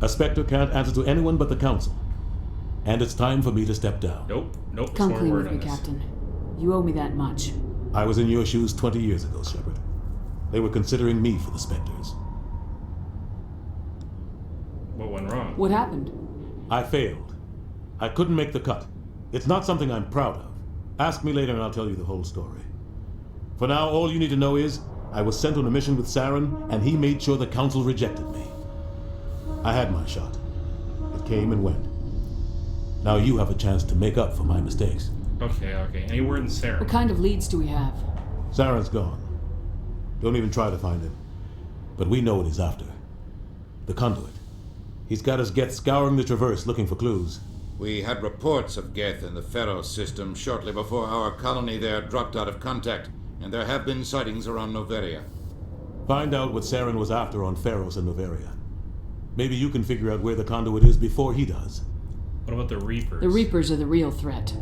A Spectre can't answer to anyone but the Council. And it's time for me to step down.
Nope.
Come clean with me, Captain. You owe me that much.
I was in your shoes 20 years ago, Shepard. They were considering me for the Spectres.
What went wrong?
What happened?
I failed. I couldn't make the cut. It's not something I'm proud of. Ask me later and I'll tell you the whole story. For now, all you need to know is I was sent on a mission with Saren, and he made sure the Council rejected me. I had my shot. It came and went. Now you have a chance to make up for my mistakes.
Okay. Any word in Saren?
What kind of leads do we have?
Saren's gone. Don't even try to find him. But we know what he's after. The conduit. He's got his Geth scouring the Traverse looking for clues.
We had reports of Geth in the Pharos system shortly before our colony there dropped out of contact, and there have been sightings around Noveria.
Find out what Saren was after on Pharos and Noveria. Maybe you can figure out where the conduit is before he does.
What about the Reapers?
The Reapers are the real threat.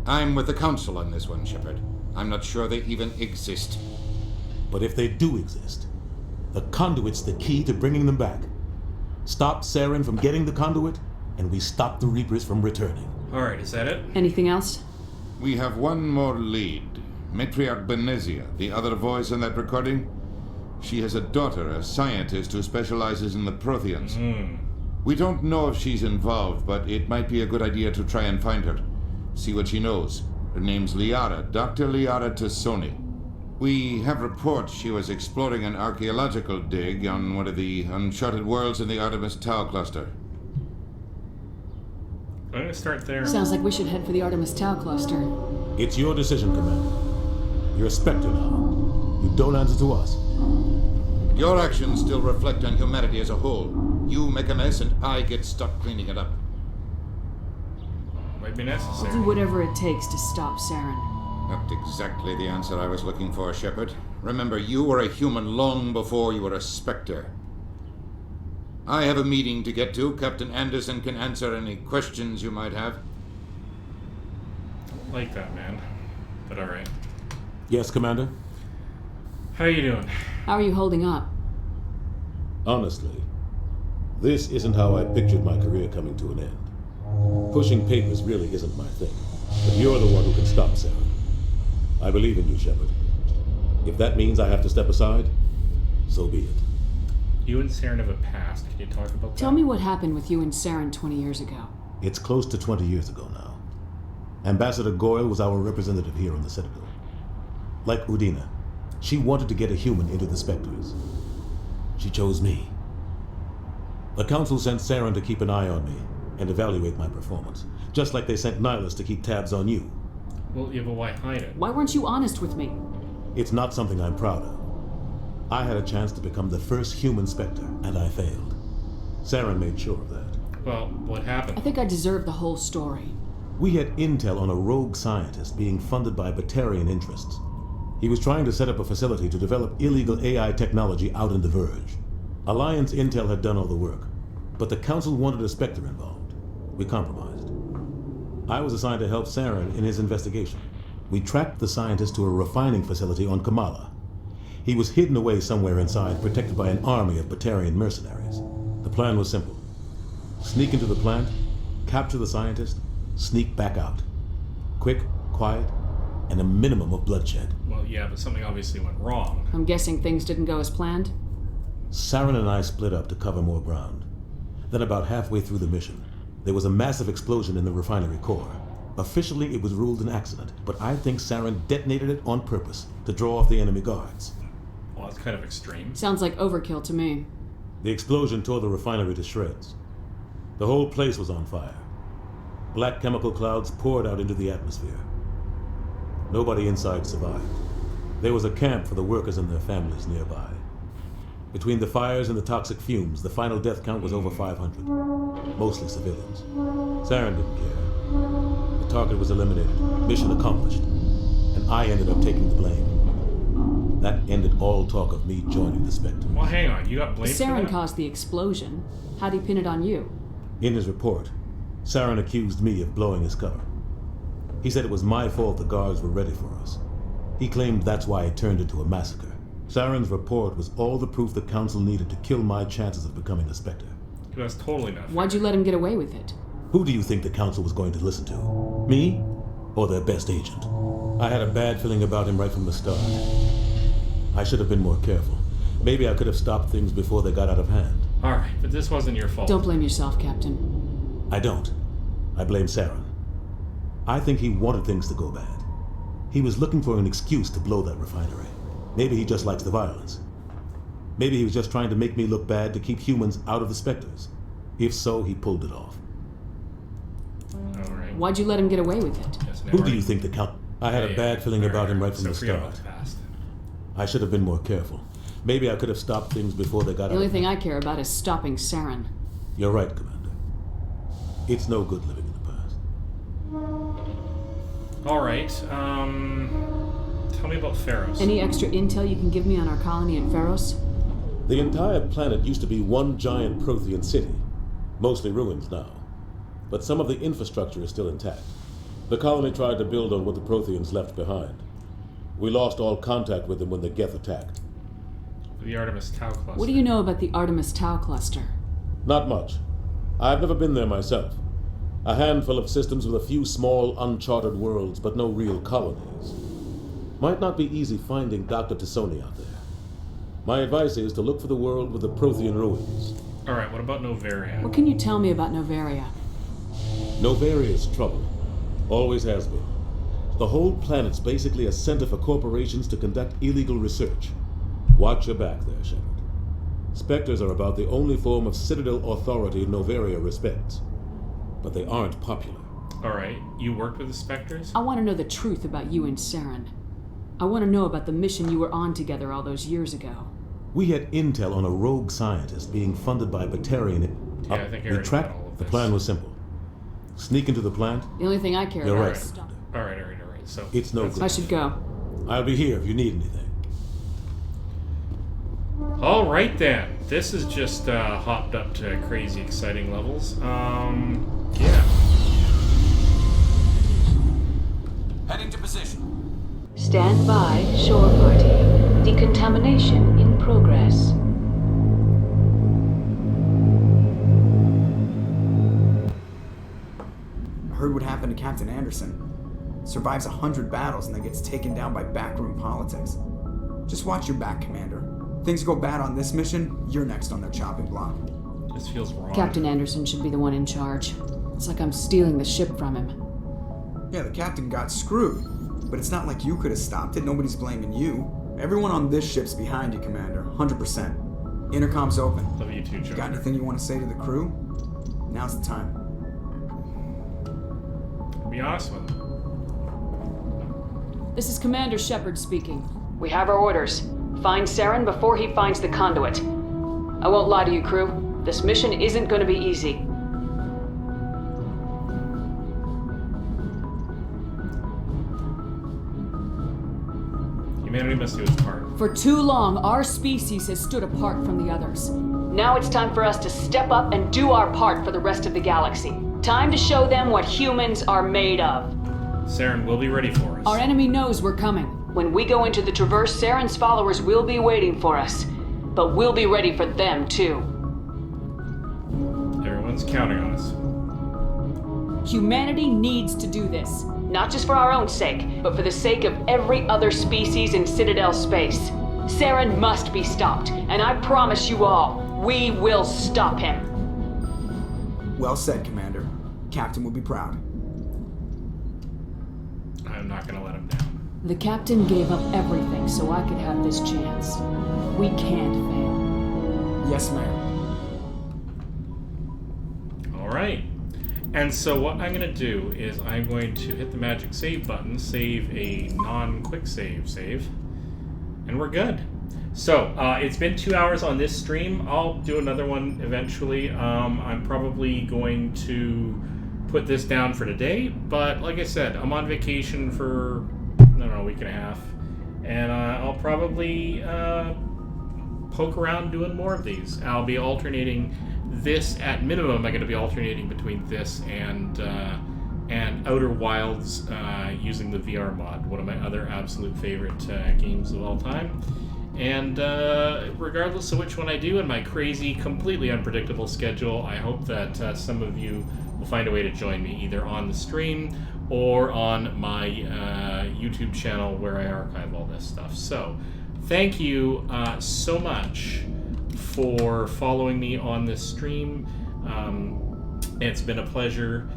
I'm with the Council on this one, Shepard. I'm not sure they even exist.
But if they do exist, the conduit's the key to bringing them back. Stop Saren from getting the conduit, and we stop the Reapers from returning.
Alright, is that it?
Anything else?
We have one more lead. Matriarch Benezia, the other voice in that recording. She has a daughter, a scientist who specializes in the Protheans. We don't know if she's involved, but it might be a good idea to try and find her. See what she knows. Her name's Liara, Dr. Liara Tassoni. We have reports she was exploring an archaeological dig on one of the uncharted worlds in the Artemis Tau cluster.
I'm gonna start there.
Sounds like we should head for the Artemis Tau cluster.
It's your decision, Commander. You're a Spectre now. You don't answer to us.
Your actions still reflect on humanity as a whole. You make a mess and I get stuck cleaning it up.
Might be necessary.
I'll do whatever it takes to stop Saren.
Not exactly the answer I was looking for, Shepard. Remember, you were a human long before you were a Spectre. I have a meeting to get to. Captain Anderson can answer any questions you might have.
Don't like that, man. But alright.
Yes, Commander?
How you doing?
How are you holding up?
Honestly, this isn't how I pictured my career coming to an end. Pushing papers really isn't my thing. But you're the one who can stop Saren. I believe in you, Shepard. If that means I have to step aside, so be it.
You and Saren have a past. Can you talk about that?
Tell me what happened with you and Saren 20 years ago.
It's close to 20 years ago now. Ambassador Goyle was our representative here on the Citadel. Like Udina, she wanted to get a human into the Spectres. She chose me. The Council sent Saren to keep an eye on me and evaluate my performance, just like they sent Nihilus to keep tabs on you.
Well, yeah, but why hide it?
Why weren't you honest with me?
It's not something I'm proud of. I had a chance to become the first human Spectre, and I failed. Saren made sure of that.
Well, what happened?
I think I deserve the whole story.
We had intel on a rogue scientist being funded by Batarian interests. He was trying to set up a facility to develop illegal AI technology out in the Verge. Alliance intel had done all the work, but the Council wanted a Spectre involved. We compromised. I was assigned to help Saren in his investigation. We tracked the scientist to a refining facility on Kamala. He was hidden away somewhere inside, protected by an army of Batarian mercenaries. The plan was simple. Sneak into the plant, capture the scientist, sneak back out. Quick, quiet, and a minimum of bloodshed.
Well, yeah, but something obviously went wrong.
I'm guessing things didn't go as planned?
Saren and I split up to cover more ground. Then about halfway through the mission, there was a massive explosion in the refinery core. Officially, it was ruled an accident, but I think Saren detonated it on purpose to draw off the enemy guards.
Well, that's kind of extreme.
Sounds like overkill to me.
The explosion tore the refinery to shreds. The whole place was on fire. Black chemical clouds poured out into the atmosphere. Nobody inside survived. There was a camp for the workers and their families nearby. Between the fires and the toxic fumes, the final death count was over 500. Mostly civilians. Saren didn't care. The target was eliminated. Mission accomplished. And I ended up taking the blame. That ended all talk of me joining the Spectre.
Well, hang on. You got blamed for
Saren
that?
caused the explosion. How'd he pin it on you?
In his report, Saren accused me of blowing his cover. He said it was my fault the guards were ready for us. He claimed that's why it turned into a massacre. Saren's report was all the proof the Council needed to kill my chances of becoming a Spectre.
That's totally not fair.
Why'd you let him get away with it?
Who do you think the Council was going to listen to? Me? Or their best agent? I had a bad feeling about him right from the start. I should have been more careful. Maybe I could have stopped things before they got out of hand.
Alright, but this wasn't your fault.
Don't blame yourself, Captain.
I don't. I blame Saren. I think he wanted things to go bad. He was looking for an excuse to blow that refinery. Maybe he just likes the violence. Maybe he was just trying to make me look bad to keep humans out of the Spectres. If so, he pulled it off.
Alright.
Why'd you let him get away with it?
Yes,
Who do you think the Count? I had a bad feeling about him right from the
forget
start.
about the past.
I should have been more careful. Maybe I could have stopped things before they got out
The only
of
thing
hand.
I care about is stopping Saren.
You're right, Commander. It's no good living in the past.
Alright, tell me about Pharos.
Any extra intel you can give me on our colony in Pharos?
The entire planet used to be one giant Prothean city, mostly ruins now. But some of the infrastructure is still intact. The colony tried to build on what the Protheans left behind. We lost all contact with them when the Geth attacked.
The Artemis Tau Cluster.
What do you know about the Artemis Tau Cluster?
Not much. I've never been there myself. A handful of systems with a few small, uncharted worlds, but no real colonies. Might not be easy finding Dr. Tassoni out there. My advice is to look for the world with the Prothean ruins.
Alright, what about Novaria?
What can you tell me about Novaria?
Novaria's trouble. Always has been. The whole planet's basically a center for corporations to conduct illegal research. Watch your back there, Shepard. Spectres are about the only form of Citadel authority Novaria respects. But they aren't popular.
Alright, you worked with the Spectres?
I want to know the truth about you and Saren. I want to know about the mission you were on together all those years ago.
We had intel on a rogue scientist being funded by Batarian.
Yeah, I think I
we
already
tracked.
got all of
The
this.
plan was simple: sneak into the plant.
The only thing I care
You're
about
right.
is stuff.
All right. So
It's no good.
I should go.
I'll be here if you need anything.
All right then. This is just hopped up to crazy exciting levels. Yeah.
Heading to position.
Stand by, shore party. Decontamination in progress.
I heard what happened to Captain Anderson. Survives 100 battles and then gets taken down by backroom politics. Just watch your back, Commander. Things go bad on this mission, you're next on their chopping block.
This feels wrong.
Captain Anderson should be the one in charge. It's like I'm stealing the ship from him.
Yeah, the captain got screwed. But it's not like you could have stopped it. Nobody's blaming you. Everyone on this ship's behind you, Commander. 100%. Intercom's open.
Love you too, Joker.
Got anything you want to say to the crew? Now's the time.
Be honest with him.
This is Commander Shepard speaking. We have our orders. Find Saren before he finds the conduit. I won't lie to you, crew. This mission isn't going to be easy.
Humanity must do its part.
For too long, our species has stood apart from the others. Now it's time for us to step up and do our part for the rest of the galaxy. Time to show them what humans are made of.
Saren will be ready for us.
Our enemy knows we're coming. When we go into the Traverse, Saren's followers will be waiting for us. But we'll be ready for them, too.
Everyone's counting on us.
Humanity needs to do this. Not just for our own sake, but for the sake of every other species in Citadel space. Saren must be stopped, and I promise you all, we will stop him.
Well said, Commander. Captain will be proud.
I'm not gonna let him down.
The captain gave up everything so I could have this chance. We can't fail.
Yes, ma'am.
All right. And so what I'm going to do is I'm going to hit the magic save button, save a non-quick save, and we're good. So it's been 2 hours on this stream. I'll do another one eventually. I'm probably going to put this down for today, but like I said, I'm on vacation for, I don't know, a week and a half, and I'll probably poke around doing more of these. I'll be alternating this at minimum. I'm going to be alternating between this and Outer Wilds using the VR mod, one of my other absolute favorite games of all time. And regardless of which one I do in my crazy, completely unpredictable schedule, I hope that some of you will find a way to join me either on the stream or on my YouTube channel where I archive all this stuff. So thank you so much for following me on this stream. It's been a pleasure,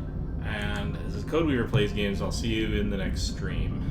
and this is Code Weaver Plays Games. I'll see you in the next stream.